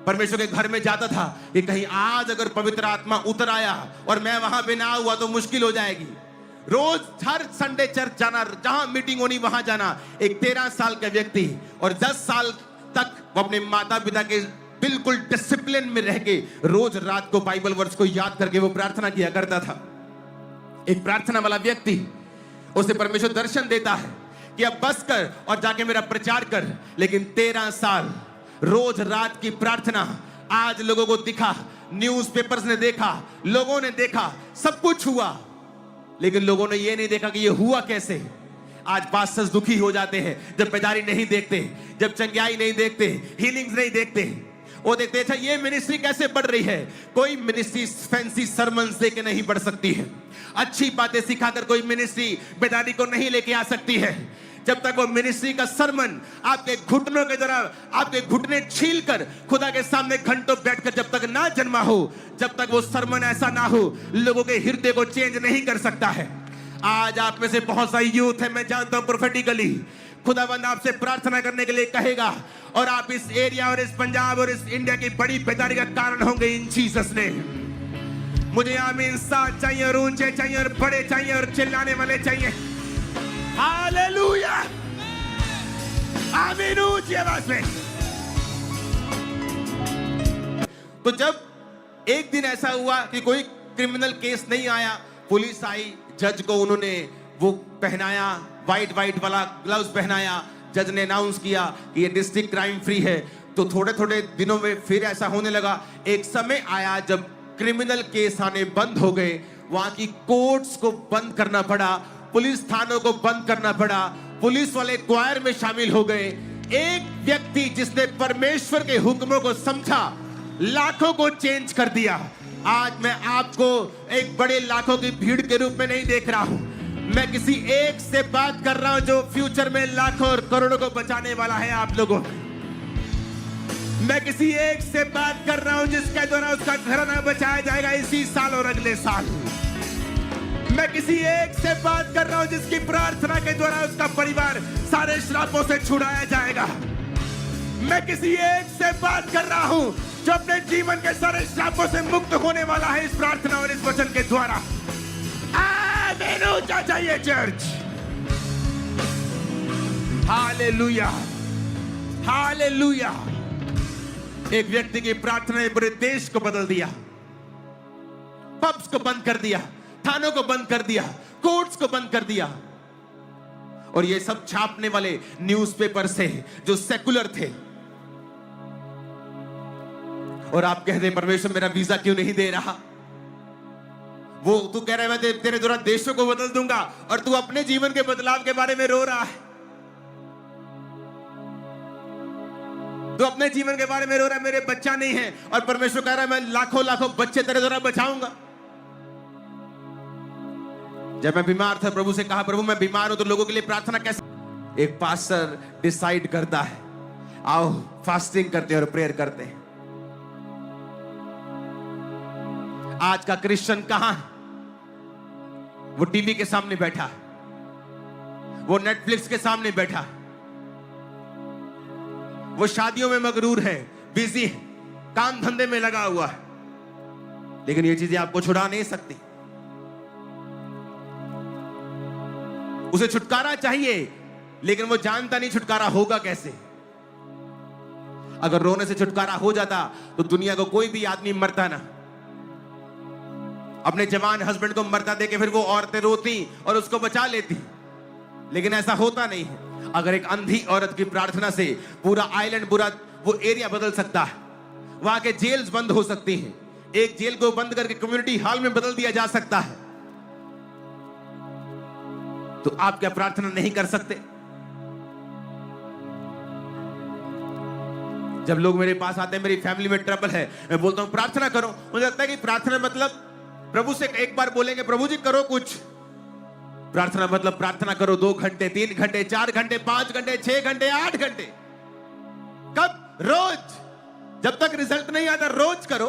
परमेश्वर के घर में जाता था कि कहीं आज अगर पवित्र आत्मा उतर आया और मैं वहां पे ना हुआ तो मुश्किल हो जाएगी। रोज हर संडे चर्च जाना, जहां मीटिंग होनी वहां जाना। एक 13 साल का व्यक्ति, और 10 साल तक वो अपने माता पिता के बिल्कुल डिसिप्लिन में रह के रोज रात को बाइबल वर्स को याद करके वो प्रार्थना किया करता था। एक प्रार्थना वाला व्यक्ति, उसे परमेश्वर दर्शन देता है कि अब बस कर और जाके मेरा प्रचार कर। लेकिन 13 साल रोज रात की प्रार्थना, आज लोगों को दिखा, न्यूज़पेपर्स ने देखा, लोगों ने देखा, सब कुछ हुआ, लेकिन लोगों ने ये नहीं देखा कि ये हुआ कैसे। आज पास्टर्स दुखी हो जाते हैं जब बेदारी नहीं देखते, जब चंगाई नहीं देखते, हीलिंग्स नहीं देखते। वो देखते अच्छा ये मिनिस्ट्री कैसे बढ़ रही है। कोई मिनिस्ट्री फैंसी सरमन्स दे के नहीं बढ़ सकती है। अच्छी बातें सिखाकर कोई मिनिस्ट्री बेदारी को नहीं लेके आ सकती है। जब तक वो मिनिस्ट्री का सरमन आपके घुटनों के द्वारा आपके घुटने छील कर खुदा के सामने घंटों बैठकर जब तक ना जन्मा हो, जब तक वो सरमन ऐसा ना हो, लोगों के हृदय को चेंज नहीं कर सकता है। आज आप में से बहुत सारी यूथ है, मैं जानता हूं प्रोफेटिकली खुदावंद आपसे प्रार्थना करने के लिए कहेगा और आप इस एरिया और इस पंजाब और इस इंडिया की बड़ी बेदारी का कारण होंगे इन जीसस ने। मुझे आमीन साथ चाहिए और ऊंचे चाहिए और बड़े चाहिए और चिल्लाने वाले चाहिए। हालेलुया, आमीन ऊंची आवाज में। तो जब एक दिन ऐसा हुआ कि कोई क्रिमिनल केस नहीं आया, पुलिस आई, जज को उन्होंने वो पहनाया, वाइट वाला ग्लव्स पहनाया, जज ने अनाउंस किया कि ये डिस्ट्रिक्ट क्राइम फ्री है। तो थोड़े थोड़े दिनों में फिर ऐसा होने लगा। एक समय आया जब क्रिमिनल केस आने बंद हो गए, वहां की कोर्ट्स को बंद करना पड़ा, पुलिस थानों को बंद करना पड़ा, पुलिस वाले क्वायर में शामिल हो गए। एक व्यक्ति जिसने परमेश्वर के हुक्मों को समझा, लाखों को चेंज कर दिया। आज मैं आपको एक बड़े लाखों की भीड़ के रूप में नहीं देख रहा हूं, मैं किसी एक से बात कर रहा हूं जो फ्यूचर में लाखों और करोड़ों को बचाने वाला है आप लोगों। मैं किसी एक से बात कर रहा हूं जिसके द्वारा उसका घराना बचाया जाएगा इसी साल और अगले साल। मैं किसी एक से बात कर रहा हूं जिसकी प्रार्थना के द्वारा उसका परिवार सारे श्रापों से छुड़ाया जाएगा। मैं किसी एक से बात कर रहा हूं जो अपने जीवन के सारे श्रापों से मुक्त होने वाला है इस प्रार्थना और इस वचन के द्वारा। आमीन ऊंचा चाहिए चर्च। Hallelujah, hallelujah. एक व्यक्ति की प्रार्थना ने पूरे देश को बदल दिया। पब्स को बंद कर दिया, थानों को बंद कर दिया, कोर्ट्स को बंद कर दिया। और ये सब छापने वाले न्यूज़पेपर से जो सेकुलर थे। और आप कहते हैं परमेश्वर मेरा वीजा क्यों नहीं दे रहा। वो तू कह रहा है मैं तेरे द्वारा देशों को बदल दूंगा और तू अपने जीवन के बदलाव के बारे में रो रहा है। तू अपने जीवन के बारे में रो रहा है, मेरे बच्चा नहीं है, और परमेश्वर कह रहा है मैं लाखों लाखों बच्चे तेरे द्वारा बचाऊंगा। जब मैं बीमार था, प्रभु से कहा प्रभु मैं बीमार हूं तो लोगों के लिए प्रार्थना कैसे। एक पास्टर डिसाइड करता है, आओ फास्टिंग करते हैं और प्रेयर करते हैं। आज का क्रिश्चियन कहां है? वो टीवी के सामने बैठा है, वो नेटफ्लिक्स के सामने बैठा है, वो शादियों में मगरूर है, बिजी है, काम धंधे में लगा हुआ है। लेकिन ये चीजें आपको छुड़ा नहीं सकती। उसे छुटकारा चाहिए, लेकिन वो जानता नहीं छुटकारा होगा कैसे। अगर रोने से छुटकारा हो जाता तो दुनिया को कोई भी आदमी मरता ना। अपने जवान हस्बैंड को मरता देके फिर वो औरतें रोती और उसको बचा लेती, लेकिन ऐसा होता नहीं है। अगर एक अंधी औरत की प्रार्थना से पूरा आइलैंड, पूरा वो एरिया बदल सकता है। वहां के जेल्स बंद हो सकती हैं। एक जेल को बंद करके कम्युनिटी हॉल में बदल दिया जा सकता है। तो आप क्या प्रार्थना नहीं कर सकते? जब लोग मेरे पास आते हैं, मेरी फैमिली में ट्रबल है, मैं बोलता हूं प्रार्थना करो। मुझे लगता है कि प्रार्थना मतलब प्रभु से एक बार बोलेंगे प्रभु जी करो कुछ। प्रार्थना मतलब प्रार्थना करो 2 घंटे, 3 घंटे, 4 घंटे, 5 घंटे, 6 घंटे, 8 घंटे। कब? रोज। जब तक रिजल्ट नहीं आता रोज करो।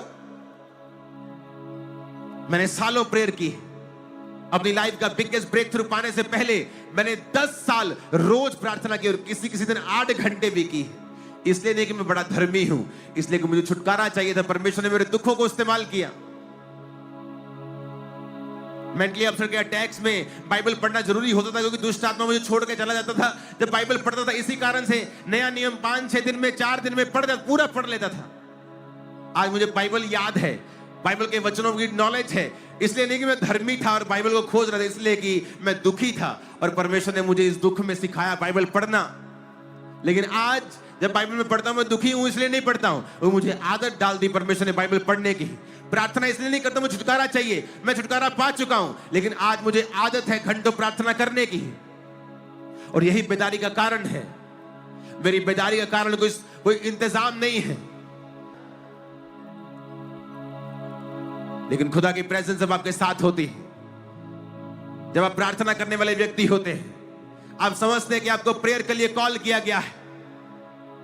मैंने सालों प्रेयर की। अपनी लाइफ का बिगेस्ट ब्रेक थ्रू पाने से पहले मैंने 10 साल रोज प्रार्थना की और किसी किसी दिन 8 घंटे भी की। इसलिए नहीं कि मैं बड़ा धर्मी हूं, इसलिए कि मुझे छुटकारा चाहिए था। परमेश्वर ने मेरे दुखों को इस्तेमाल किया। मेंटली अपसेट के अटैक्स में बाइबल पढ़ना जरूरी होता था, क्योंकि दुष्ट आत्मा मुझे छोड़ के चला जाता था जब बाइबल पढ़ता था। इसी कारण से नया नियम 5-6 दिन में, 4 दिन में पूरा पढ़ लेता था। आज मुझे बाइबल याद है, बाइबल के वचनों की नॉलेज है। इसलिए नहीं कि मैं धर्मी था और बाइबल को खोज रहा था, इसलिए कि मैं दुखी था और परमेश्वर ने मुझे इस दुख में सिखाया बाइबल पढ़ना। लेकिन आज जब बाइबल में पढ़ता हूं, मैं दुखी हूं इसलिए नहीं पढ़ता हूं, वो मुझे आदत डाल दी परमेश्वर ने बाइबल पढ़ने की। प्रार्थना इसलिए नहीं करता, मुझे छुटकारा चाहिए, मैं छुटकारा पा चुका हूं, लेकिन आज मुझे आदत है घंटों प्रार्थना करने की। और यही बेदारी का कारण है। मेरी बेदारी का कारण कोई इंतजाम नहीं है, लेकिन खुदा की प्रेजेंस जब आपके साथ होती है, जब आप प्रार्थना करने वाले व्यक्ति होते हैं, आप समझते हैं कि आपको प्रेयर के लिए कॉल किया गया है।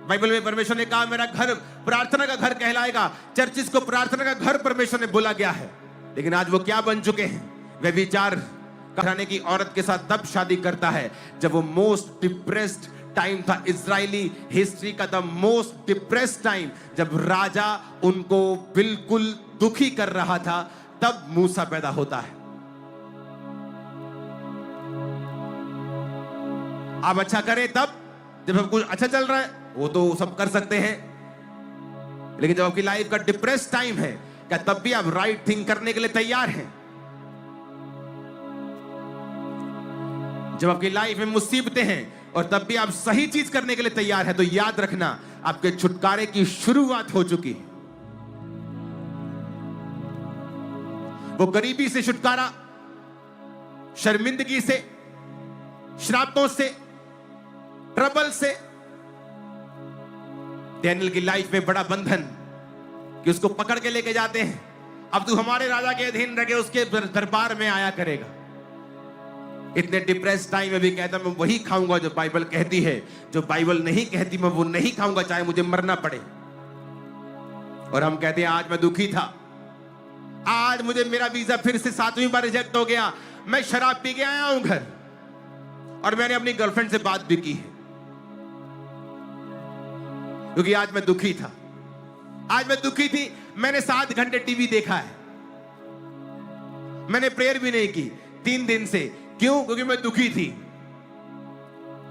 बाइबल में परमेश्वर ने कहा मेरा घर प्रार्थना का घर कहलाएगा। चर्चिस को प्रार्थना का घर परमेश्वर ने बोला गया है, लेकिन आज वो क्या बन चुके हैं? वे विचार कराने की औरत के साथ तब शादी करता है जब वो मोस्ट डिप्रेस्ड टाइम था, इजरायली हिस्ट्री का द मोस्ट डिप्रेस्ड टाइम, जब राजा उनको बिल्कुल दुखी कर रहा था, तब मूसा पैदा होता है। आप अच्छा करें तब, जब सब कुछ अच्छा चल रहा है, वो तो सब कर सकते हैं, लेकिन जब आपकी लाइफ का डिप्रेस टाइम है, क्या तब भी आप राइट थिंग करने के लिए तैयार हैं? जब आपकी लाइफ में मुसीबतें हैं और तब भी आप सही चीज करने के लिए तैयार हैं, तो याद रखना आपके छुटकारे की शुरुआत हो चुकी है। वो गरीबी से छुटकारा, शर्मिंदगी से, श्रापों से, ट्रबल से, डैनियल की लाइफ में बड़ा बंधन कि उसको पकड़ के लेके जाते हैं, अब तू हमारे राजा के अधीन रह के उसके दरबार में आया करेगा। इतने डिप्रेस टाइम में भी कहता मैं वही खाऊंगा जो बाइबल कहती है, जो बाइबल नहीं कहती मैं वो नहीं खाऊंगा, चाहे मुझे मरना पड़े। और हम कहते हैं आज मैं दुखी था, आज मुझे मेरा वीजा फिर से 7वीं बार रिजेक्ट हो गया, मैं शराब पी के आया हूं घर, और मैंने अपनी गर्लफ्रेंड से बात भी की है, क्योंकि आज मैं दुखी था, आज मैं दुखी थी, मैंने 7 घंटे टीवी देखा है, मैंने प्रेयर भी नहीं की 3 दिन से। क्यों? क्योंकि मैं दुखी थी।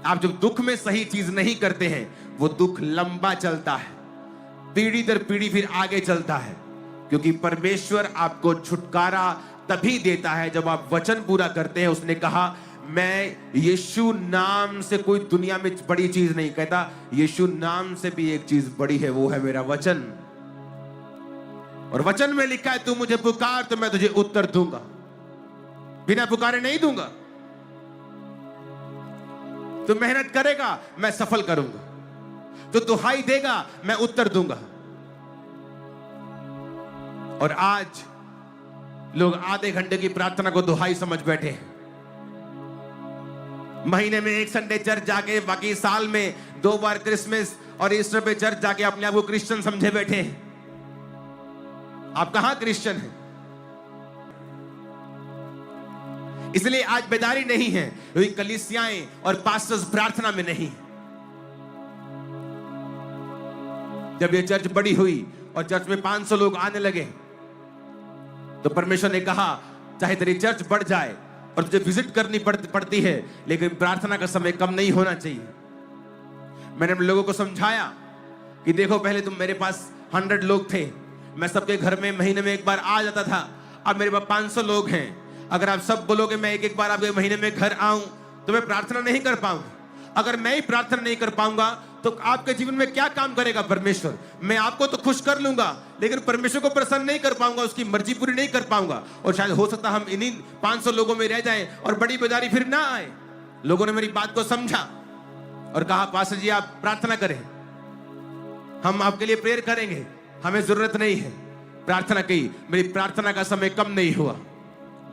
आप जब दुख में सही चीज नहीं करते हैं, वो दुख लंबा चलता है, पीढ़ी दर पीढ़ी फिर आगे चलता है, क्योंकि परमेश्वर आपको छुटकारा तभी देता है जब आप वचन पूरा करते हैं। उसने कहा मैं यीशु नाम से कोई दुनिया में बड़ी चीज नहीं कहता, यीशु नाम से भी एक चीज बड़ी है, वो है मेरा वचन। और वचन में लिखा है तू मुझे पुकार तो मैं तुझे उत्तर दूंगा, बिना पुकारे नहीं दूंगा। तू मेहनत करेगा मैं सफल करूंगा, तो दुहाई देगा मैं उत्तर दूंगा। और आज लोग आधे घंटे की प्रार्थना को दुहाई समझ बैठे हैं, महीने में 1 संडे चर्च जाके, बाकी साल में 2 बार क्रिसमस और ईस्टर पे चर्च जाके अपने आप को क्रिश्चियन समझे बैठे हैं। आप कहां क्रिश्चियन हैं? इसलिए आज बेदारी नहीं है, क्योंकि कलीसियाएं और पास्टर्स प्रार्थना में नहीं। जब ये चर्च बड़ी हुई और चर्च में 500 लोग आने लगे, तो परमेश्वर ने कहा चाहे तेरी चर्च बढ़ जाए और तुझे विजिट करनी पड़ती है, लेकिन प्रार्थना का समय कम नहीं होना चाहिए। मैंने अपने लोगों को समझाया कि देखो पहले तुम मेरे पास 100 लोग थे, मैं सबके घर में महीने में 1 बार आ जाता था, अब मेरे पास 500 लोग हैं। अगर आप सब बोलोगे मैं 1-1 बार आपके महीने में घर आऊं, तो मैं प्रार्थना नहीं कर पाऊंगा। अगर मैं ही प्रार्थना नहीं कर पाऊंगा तो आपके जीवन में क्या काम करेगा परमेश्वर? मैं आपको तो खुश कर लूंगा, लेकिन परमेश्वर को प्रसन्न नहीं कर पाऊंगा, उसकी मर्जी पूरी नहीं कर पाऊंगा। और शायद हो सकता हम इन्हीं 500 लोगों में रह जाएं और बड़ी बेदारी फिर ना आए। लोगों ने मेरी बात को समझा और कहा पास्टर जी आप प्रार्थना करें, हम आपके लिए प्रेयर करेंगे, हमें जरूरत नहीं है। प्रार्थना की, मेरी प्रार्थना का समय कम नहीं हुआ,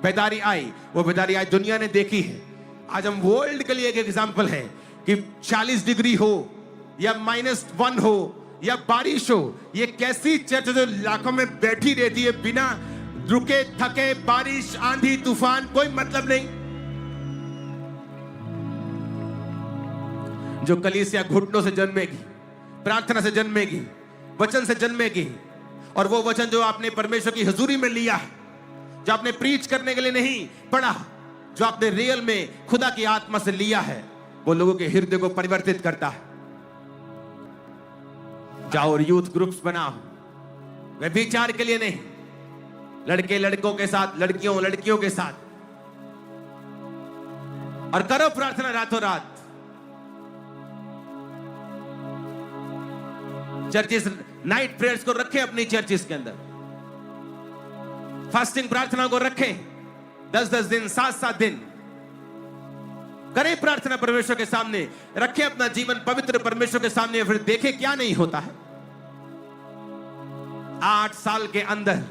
बेदारी आई। वो बेदारी आज दुनिया ने देखी है। आज हम वर्ल्ड के लिए एक एग्जांपल है कि 40 डिग्री हो या -1 हो या बारिश हो, ये कैसी चर्च जो लाखों में बैठी रहती है बिना रुके थके, बारिश आंधी तूफान कोई मतलब नहीं। जो कलीसिया घुटनों से जन्मेगी, प्रार्थना से जन्मेगी, वचन से जन्मेगी, और वो वचन जो आपने परमेश्वर की हुजूरी में लिया है, जो आपने प्रीच करने के लिए नहीं पढ़ा, जो आपने रियल में खुदा की आत्मा से लिया है, वो लोगों के हृदय को परिवर्तित करता है। जाओ और यूथ ग्रुप्स बनाओ, वे विचार के लिए नहीं, लड़के लड़कों के साथ, लड़कियों लड़कियों के साथ, और करो प्रार्थना रातों रात। चर्चिस नाइट प्रेयर्स को रखें अपनी चर्चिस के अंदर, फास्टिंग प्रार्थना को रखें 10-10 दिन, 7-7 दिन। करें प्रार्थना परमेश्वर के सामने, रखें अपना जीवन पवित्र परमेश्वर के सामने, फिर देखें क्या नहीं होता है। 8 साल के अंदर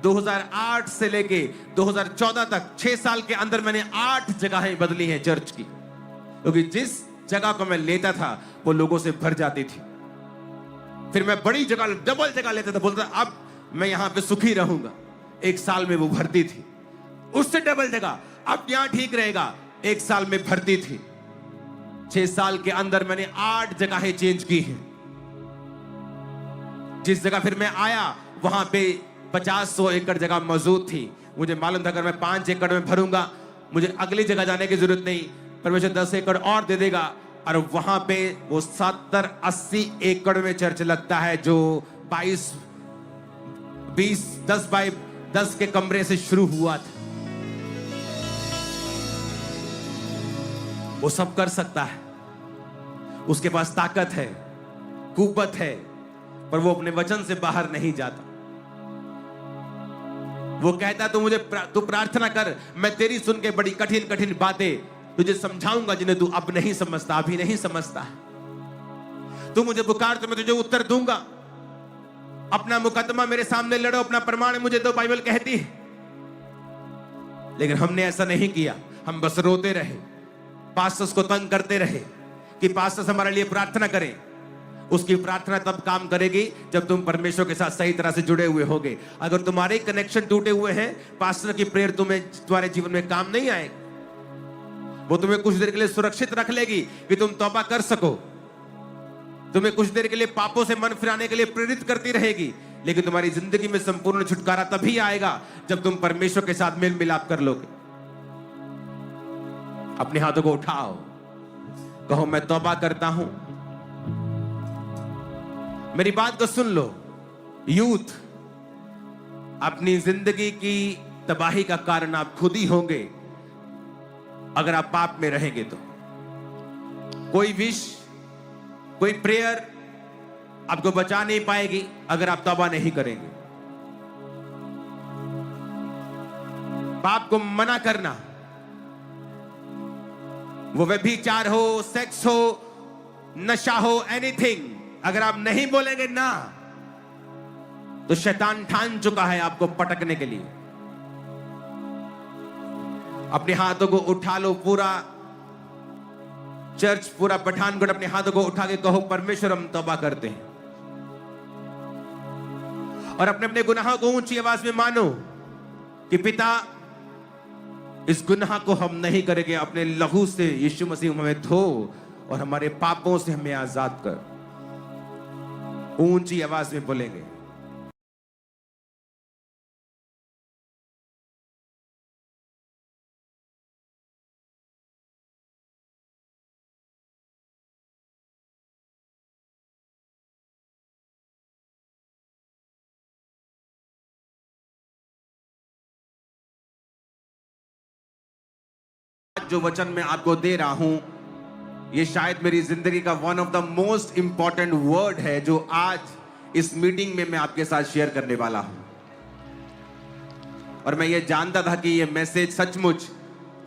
2008 से लेके 2014 तक 6 साल के अंदर मैंने 8 जगहें बदली हैं चर्च की, क्योंकि जिस जगह को मैं लेता था वो लोगों से भर जाती थी। फिर मैं बड़ी जगह, डबल जगह लेता था, बोलता अब मैं यहां पे सुखी रहूंगा। 1 साल में वो भरती थी। उससे डबल जगह, अब यहां ठीक रहेगा, 1 साल में भरती थी। 6 साल के अंदर मैंने 8 जगहें चेंज की हैं। जिस जगह फिर मैं आया वहां पे 50-100 एकड़ जगह मौजूद थी। मुझे मालूम था अगर मैं 5 एकड़ में भरूंगा मुझे अगली जगह जाने की जरूरत नहीं, परमेश्वर 10 एकड़ और दे देगा। और वहां पे वो 70-80 एकड़ में चर्च लगता है, जो 10 बाय 10 के कमरे से शुरू हुआ था। वो सब कर सकता है, उसके पास ताकत है, कुव्वत है, पर वो अपने वचन से बाहर नहीं जाता। वो कहता तू प्रार्थना कर, मैं तेरी सुन के बड़ी कठिन कठिन बातें तुझे समझाऊंगा जिन्हें तू अब नहीं समझता, अभी नहीं समझता। तू मुझे पुकार तो मैं तुझे उत्तर दूंगा। अपना मुकदमा मेरे सामने लड़ो, अपना प्रमाण मुझे दो, बाइबल कहती है। लेकिन हमने ऐसा नहीं किया, हम बस रोते रहे, पास्टर्स को तंग करते रहे कि पास्टर्स हमारे लिए प्रार्थना करें। उसकी प्रार्थना तब काम करेगी जब तुम परमेश्वर के साथ सही तरह से जुड़े हुए होगे। अगर तुम्हारे कनेक्शन टूटे हुए हैं, पास्टर की प्रेयर तुम्हारे जीवन में काम नहीं आएगी। वो तुम्हें कुछ देर के लिए सुरक्षित रख लेगी कि तुम तौबा कर सको, तुम्हें कुछ देर के लिए पापों से मन फिराने के लिए प्रेरित करती रहेगी, लेकिन तुम्हारी जिंदगी में संपूर्ण छुटकारा तभी आएगा जब तुम परमेश्वर के साथ मेल मिलाप कर लोगे। अपने हाथों को उठाओ, कहो मैं तौबा करता हूं। मेरी बात को सुन लो, यूथ, अपनी जिंदगी की तबाही का कारण आप खुद ही होंगे अगर आप पाप में रहेंगे तो। कोई विश, कोई प्रेयर आपको बचा नहीं पाएगी अगर आप तौबा नहीं करेंगे। पाप को मना करना, वो व्यभिचार हो, सेक्स हो, नशा हो, एनीथिंग, अगर आप नहीं बोलेंगे ना, तो शैतान ठान चुका है आपको पटकने के लिए। अपने हाथों को उठा लो, पूरा चर्च, पूरा पठानकोट अपने हाथों को उठा के कहो परमेश्वर हम तौबा करते हैं। और अपने अपने गुनाहों को ऊंची आवाज में मानो कि पिता, इस गुनाह को हम नहीं करेंगे। अपने लहू से यीशु मसीह हमें धो और हमारे पापों से हमें आजाद कर। ऊंची आवाज में बोलेंगे। जो वचन मैं आपको दे रहा हूं, ये शायद मेरी जिंदगी का one of the most important word है जो आज इस मीटिंग में मैं आपके साथ शेयर करने वाला हूं। और मैं ये जानता था कि ये मैसेज सचमुच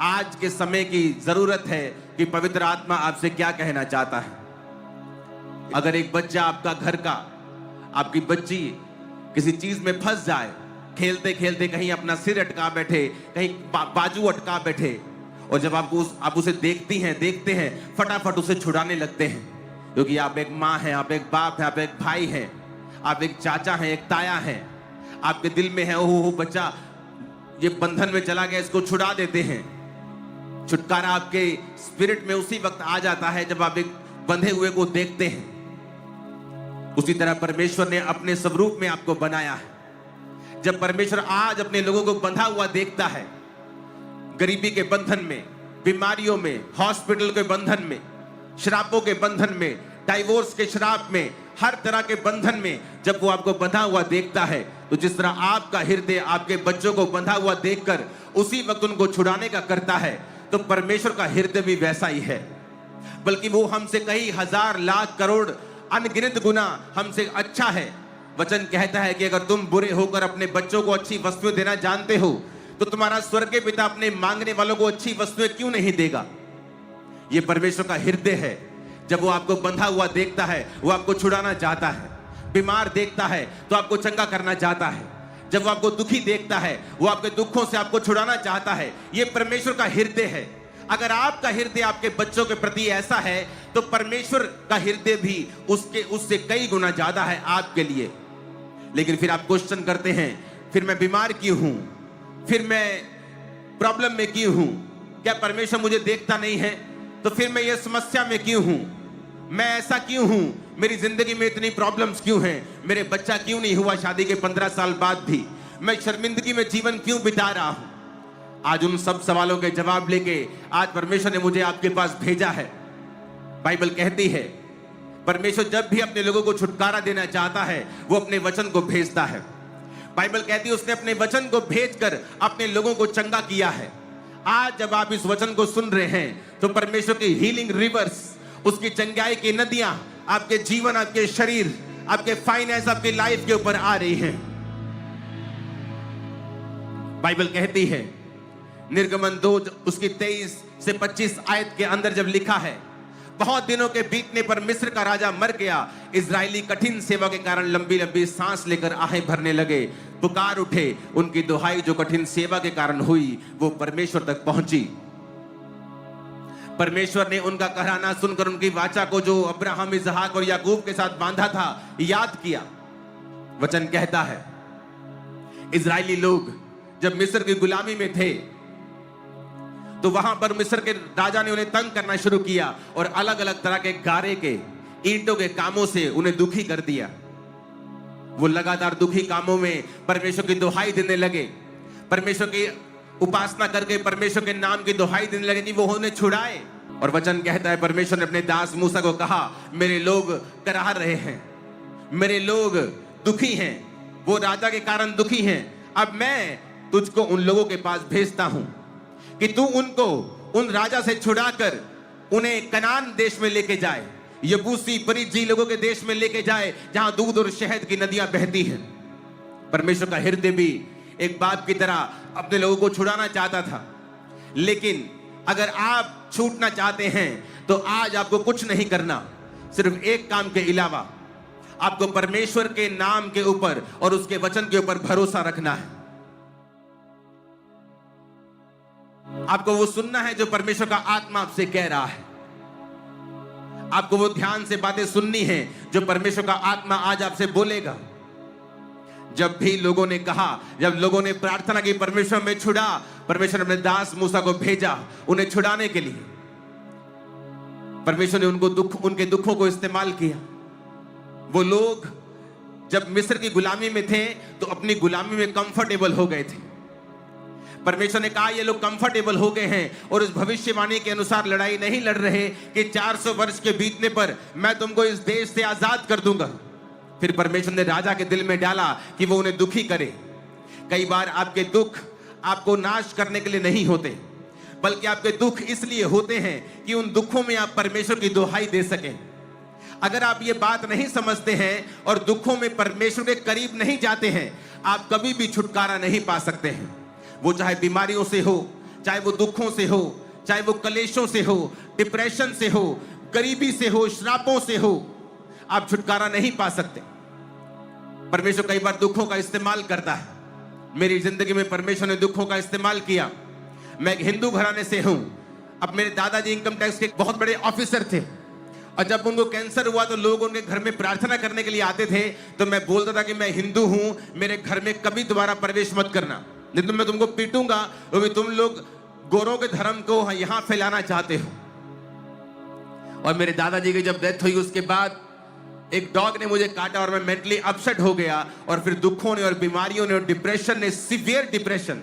आज के समय की जरूरत है कि पवित्र आत्मा आपसे क्या कहना चाहता है। अगर एक बच्चा, आपका घर का, आपकी बच्ची किसी चीज में फंस जाए, खेलते खेलते कहीं अपना सिर अटका बैठे, कहीं बाजू अटका बैठे, और जब आप उसे देखते हैं फटाफट उसे छुड़ाने लगते हैं, क्योंकि आप एक माँ हैं, आप एक बाप हैं, आप एक भाई हैं, आप एक चाचा हैं, एक ताया हैं। आपके दिल में है ओह बच्चा ये बंधन में चला गया, इसको छुड़ा देते हैं। छुटकारा आपके स्पिरिट में उसी वक्त आ जाता है जब आप एक बंधे हुए को देखते हैं। उसी तरह परमेश्वर ने अपने स्वरूप में आपको बनाया है। जब परमेश्वर आज अपने लोगों को बंधा हुआ देखता है, गरीबी के बंधन में, बीमारियों में, हॉस्पिटल के बंधन में, श्रापों के बंधन में, डाइवोर्स के श्राप में, हर तरह के बंधन में जब वो आपको बंधा हुआ देखता है, तो जिस तरह आपका हृदय आपके बच्चों को बंधा हुआ देखकर उसी वक्त उनको छुड़ाने का करता है, तो परमेश्वर का हृदय भी वैसा ही है। बल्कि वो हमसे कई हजार लाख करोड़ अनगिनत गुना हमसे अच्छा है। वचन कहता है कि अगर तुम बुरे होकर अपने बच्चों को अच्छी वस्तुएं देना जानते हो, तो तुम्हारा स्वर्गीय पिता अपने मांगने वालों को अच्छी वस्तुएं क्यों नहीं देगा। ये परमेश्वर का हृदय है। जब वो आपको बंधा हुआ देखता है, वो आपको छुड़ाना चाहता है। बीमार देखता है तो आपको चंगा करना चाहता है। जब वो आपको दुखी देखता है, वो आपके दुखों से आपको छुड़ाना चाहता है। ये परमेश्वर का हृदय है। अगर आपका हृदय आपके बच्चों के प्रति ऐसा है, तो परमेश्वर का हृदय भी उससे कई गुना ज्यादा है आपके लिए। लेकिन फिर आप क्वेश्चन करते हैं, फिर मैं बीमार क्यों हूं, फिर मैं प्रॉब्लम में क्यों हूं, क्या परमेश्वर मुझे देखता नहीं है, तो फिर मैं ये समस्या में क्यों हूं, मैं ऐसा क्यों हूं, मेरी जिंदगी में इतनी प्रॉब्लम्स क्यों हैं, मेरे बच्चा क्यों नहीं हुआ शादी के 15 साल बाद भी, मैं शर्मिंदगी में जीवन क्यों बिता रहा हूं। आज उन सब सवालों के जवाब लेके आज परमेश्वर ने मुझे आपके पास भेजा है। बाइबल कहती है परमेश्वर जब भी अपने लोगों को छुटकारा देना चाहता है, वो अपने वचन को भेजता है। बाइबल कहती है उसने अपने वचन को भेजकर अपने लोगों को चंगा किया है। आज जब आप इस वचन को सुन रहे हैं, तो परमेश्वर की हीलिंग रिवर्स, उसकी चंगाई की नदियां आपके जीवन, आपके शरीर, आपके फाइनेंस, आपकी लाइफ के ऊपर आ रही हैं। बाइबल कहती है निर्गमन 2 उसकी 23 से 25 आयत के अंदर जब लिखा है, बहुत दिनों के बीतने पर मिस्र का राजा मर गया। इजरायली कठिन सेवा के कारण लंबी लंबी सांस लेकर आहें भरने लगे, पुकार उठे। उनकी दुहाई जो कठिन सेवा के कारण हुई, वो परमेश्वर तक पहुंची। परमेश्वर ने उनका कहराना सुनकर उनकी वाचा को जो अब्राहम, इसहाक और याकूब के साथ बांधा था, याद किया। वचन कहता है इजरायली लोग जब मिस्र की गुलामी में थे, तो वहां पर मिस्र के राजा ने उन्हें तंग करना शुरू किया और अलग अलग तरह के गारे के, ईंटों के कामों से उन्हें दुखी कर दिया। वो लगातार दुखी कामों में परमेश्वर की दुहाई देने लगे, परमेश्वर की उपासना करके परमेश्वर के नाम की दुहाई देने लगे कि वो उन्हें छुड़ाए। और वचन कहता है परमेश्वर ने अपने दास मूसा को कहा, मेरे लोग कराह रहे हैं, मेरे लोग दुखी हैं, वो राजा के कारण दुखी हैं। अब मैं तुझको उन लोगों के पास भेजता हूं कि तू उनको उन राजा से छुड़ाकर उन्हें कनान देश में लेके जाए, यबूसी परिज्जी लोगों के देश में लेके जाए, जहां दूध और शहद की नदियां बहती हैं। परमेश्वर का हृदय भी एक बाप की तरह अपने लोगों को छुड़ाना चाहता था। लेकिन अगर आप छूटना चाहते हैं, तो आज आपको कुछ नहीं करना, सिर्फ एक काम के अलावा आपको परमेश्वर के नाम के ऊपर और उसके वचन के ऊपर भरोसा रखना है। आपको वो सुनना है जो परमेश्वर का आत्मा आपसे कह रहा है। आपको वो ध्यान से बातें सुननी है जो परमेश्वर का आत्मा आज आपसे बोलेगा। जब भी लोगों ने कहा, जब लोगों ने प्रार्थना की परमेश्वर में छुड़ा, परमेश्वर ने अपने दास मूसा को भेजा उन्हें छुड़ाने के लिए। परमेश्वर ने उनके दुखों को इस्तेमाल किया। वो लोग जब मिस्र की गुलामी में थे, तो अपनी गुलामी में कंफर्टेबल हो गए थे। परमेश्वर ने कहा ये लोग कंफर्टेबल हो गए हैं और उस भविष्यवाणी के अनुसार लड़ाई नहीं लड़ रहे कि 400 वर्ष के बीतने पर मैं तुमको इस देश से आजाद कर दूंगा। फिर परमेश्वर ने राजा के दिल में डाला कि वो उन्हें दुखी करे। कई बार आपके दुख आपको नाश करने के लिए नहीं होते, बल्कि आपके दुख इसलिए होते हैं कि उन दुखों में आप परमेश्वर की दुहाई दे सकें। अगर आप ये बात नहीं समझते हैं और दुखों में परमेश्वर के करीब नहीं जाते हैं, आप कभी भी छुटकारा नहीं पा सकते हैं। वो चाहे बीमारियों से हो, चाहे वो दुखों से हो, चाहे वो कलेशों से हो, डिप्रेशन से हो, गरीबी से हो, श्रापों से हो, आप छुटकारा नहीं पा सकते। परमेश्वर कई बार दुखों का इस्तेमाल करता है। मेरी जिंदगी में परमेश्वर ने दुखों का इस्तेमाल किया। मैं एक हिंदू घराने से हूं। अब मेरे दादाजी इनकम टैक्स के बहुत बड़े ऑफिसर थे, और जब उनको कैंसर हुआ तो लोग उनके घर में प्रार्थना करने के लिए आते थे, तो मैं बोलता था कि मैं हिंदू हूं, मेरे घर में कभी दोबारा प्रवेश मत करना, नहीं तो मैं तुमको पीटूंगा, क्योंकि तुम लोग गोरों के धर्म को यहां फैलाना चाहते हो। और मेरे दादाजी की जब डेथ हुई, उसके बाद एक डॉग ने मुझे काटा और मैं मेंटली अपसेट हो गया। और फिर दुखों ने और बीमारियों ने और डिप्रेशन ने, सीवियर डिप्रेशन,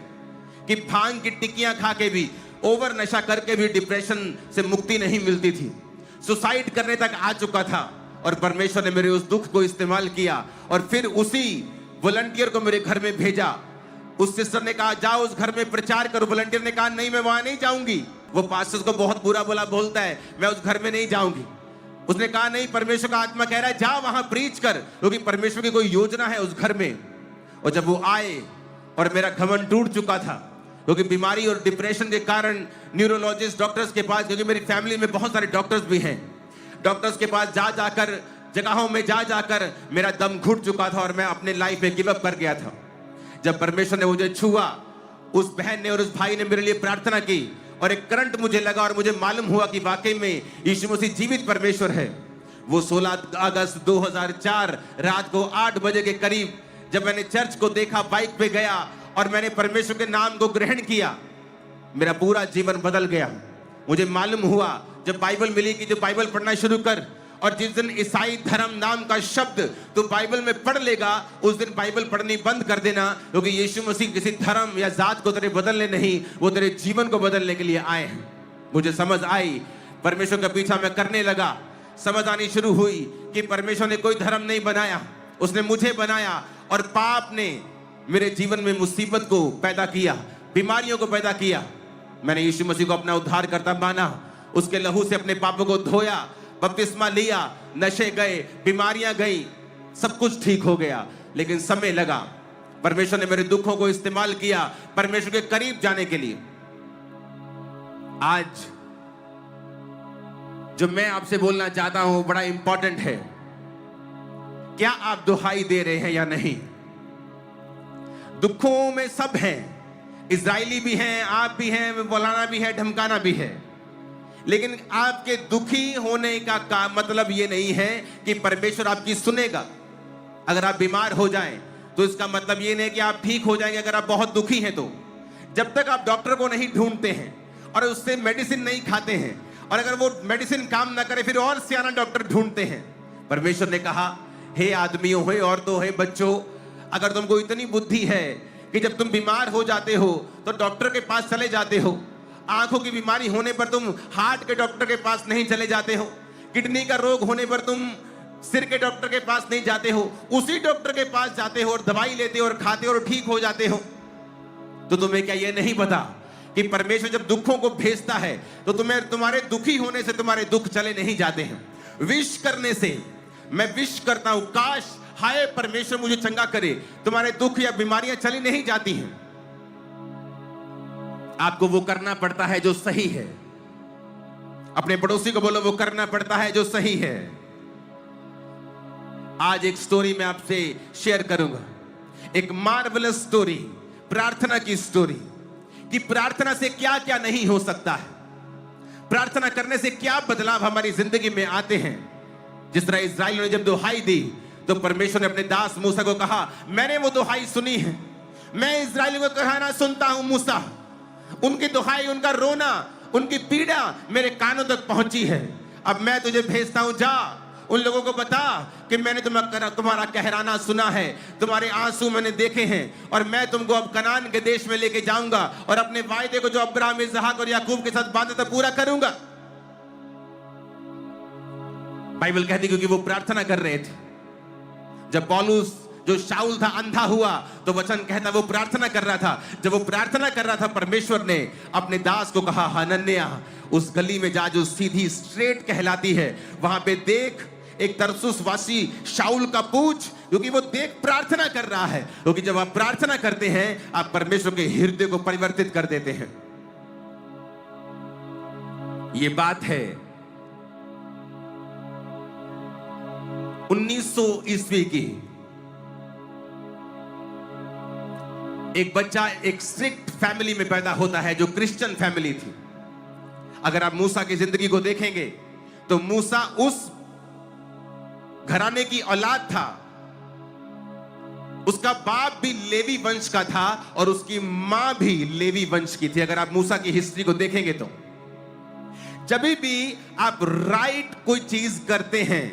कि भांग की टिक्कियां खा के भी, ओवर नशा करके भी डिप्रेशन से मुक्ति नहीं मिलती थी, सुसाइड करने तक आ चुका था। और परमेश्वर ने मेरे उस दुख को इस्तेमाल किया और फिर उसी वॉलंटियर को मेरे घर में भेजा। उस सिस्टर ने कहा जाओ उस घर में प्रचार करो। वॉलंटियर ने कहा नहीं, मैं वहां नहीं जाऊंगी, वो पास्टर को बहुत बुरा बुरा बोलता है, मैं उस घर में नहीं जाऊंगी। उसने कहा नहीं, परमेश्वर का आत्मा कह रहा है जा वहां प्रीच कर, क्योंकि परमेश्वर की कोई योजना है उस घर में। और जब वो आए और मेरा घमंड टूट चुका था, क्योंकि बीमारी और डिप्रेशन के कारण न्यूरोलॉजिस्ट डॉक्टर्स के पास, क्योंकि मेरी फैमिली में बहुत सारे डॉक्टर्स भी हैं, डॉक्टर्स के पास जा जाकर, जगहों में जा जाकर मेरा दम घुट चुका था और मैं अपने लाइफ में गिव अप कर गया था। जब परमेश्वर ने मुझे छुआ, उस बहन ने और उस भाई ने मेरे लिए प्रार्थना की और एक करंट मुझे लगा और मुझे मालूम हुआ कि वाकई में यीशु मसीह जीवित परमेश्वर है। वो 16 अगस्त 2004 रात को 8 बजे के करीब जब मैंने चर्च को देखा, बाइक पे गया और मैंने परमेश्वर के नाम को ग्रहण किया, मेरा पूरा जीवन बदल गया। मुझे मालूम हुआ जब बाइबल मिली कि जो बाइबल पढ़ना शुरू कर, और जिस दिन ईसाई धर्म नाम का शब्द तो बाइबल में पढ़ लेगा, उस दिन बाइबल पढ़नी बंद कर देना, क्योंकि यीशु मसीह किसी धर्म या जात को तेरे बदलने नहीं, वो तेरे जीवन को बदलने के लिए आए हैं। मुझे समझ आई, परमेश्वर का पीछा मैं करने लगा, समझ आनी शुरू हुई कि परमेश्वर ने कोई धर्म नहीं बनाया, उसने मुझे बनाया। और पाप ने मेरे जीवन में मुसीबत को पैदा किया, बीमारियों को पैदा किया। मैंने यीशु मसीह को अपना उद्धारकर्ता माना, उसके लहू से अपने पापों को धोया, बपतिस्मा लिया, नशे गए, बीमारियां गई, सब कुछ ठीक हो गया। लेकिन समय लगा। परमेश्वर ने मेरे दुखों को इस्तेमाल किया परमेश्वर के करीब जाने के लिए। आज जो मैं आपसे बोलना चाहता हूं बड़ा इंपॉर्टेंट है। क्या आप दुहाई दे रहे हैं या नहीं? दुखों में सब हैं, इजरायली भी हैं, आप भी हैं, बुलाना भी है, धमकाना भी है। लेकिन आपके दुखी होने का मतलब यह नहीं है कि परमेश्वर आपकी सुनेगा। अगर आप बीमार हो जाएं तो इसका मतलब यह नहीं कि आप ठीक हो जाएंगे। अगर आप बहुत दुखी हैं तो जब तक आप डॉक्टर को नहीं ढूंढते हैं और उससे मेडिसिन नहीं खाते हैं, और अगर वो मेडिसिन काम ना करे फिर और सियाना डॉक्टर ढूंढते हैं। परमेश्वर ने कहा, हे आदमियों, हे औरतों, हे बच्चों, अगर तुमको इतनी बुद्धि है कि जब तुम बीमार हो जाते हो तो डॉक्टर के पास चले जाते हो, आंखों की बीमारी होने पर तुम हार्ट के डॉक्टर के पास नहीं चले जाते हो, किडनी का रोग होने पर तुम सिर के डॉक्टर के पास नहीं जाते हो, उसी डॉक्टर के पास जाते हो और दवाई लेते हो और खाते हो और ठीक हो जाते हो, तो तुम्हें क्या यह नहीं पता कि परमेश्वर जब दुखों को भेजता है तो तुम्हारे दुखी होने से तुम्हारे दुख चले नहीं जाते हैं। विश करने से मैं विश करता हूं, काश हाय परमेश्वर मुझे चंगा करे, तुम्हारे दुख या बीमारियां चली नहीं जाती हैं। आपको वो करना पड़ता है जो सही है। अपने पड़ोसी को बोलो, वो करना पड़ता है जो सही है। आज एक स्टोरी मैं आपसे शेयर करूंगा, एक मार्वलस स्टोरी, प्रार्थना की स्टोरी, कि प्रार्थना से क्या क्या नहीं हो सकता है, प्रार्थना करने से क्या बदलाव हमारी जिंदगी में आते हैं। जिस तरह इस्राएलियों ने जब दुहाई दी तो परमेश्वर ने अपने दास मूसा को कहा, मैंने वो दुहाई सुनी है, मैं इस्राएलियों को कहना सुनता हूं मूसा, उनकी दुहाई, उनका रोना, उनकी पीड़ा मेरे कानों तक पहुंची है। अब मैं तुझे भेजता हूं, जा उन लोगों को बता कि मैंने तुम्हारा कहराना सुना है, तुम्हारे आंसू मैंने देखे हैं, और मैं तुमको अब कनान के देश में लेके जाऊंगा और अपने वायदे को जो अब्राहम, इसहाक और याकूब के साथ बांधा था पूरा करूंगा। बाइबल कहती क्योंकि वो प्रार्थना कर रहे थे। जब पौलुस जो शाऊल था अंधा हुआ तो वचन कहता वो प्रार्थना कर रहा था। जब वो प्रार्थना कर रहा था परमेश्वर ने अपने दास को कहा, हनन्याह उस गली में जा जो सीधी स्ट्रेट कहलाती है, वहां पे देख एक तरसुस वासी शाऊल का पूछ, क्योंकि वो देख प्रार्थना कर रहा है। क्योंकि जब आप प्रार्थना करते हैं आप परमेश्वर के हृदय को परिवर्तित कर देते हैं। ये बात है 1900 ईस्वी की। एक बच्चा एक स्ट्रिक्ट फैमिली में पैदा होता है जो क्रिश्चियन फैमिली थी। अगर आप मूसा की जिंदगी को देखेंगे तो मूसा उस घराने की औलाद था, उसका बाप भी लेवी वंश का था और उसकी मां भी लेवी वंश की थी। अगर आप मूसा की हिस्ट्री को देखेंगे तो जब भी आप राइट कोई चीज करते हैं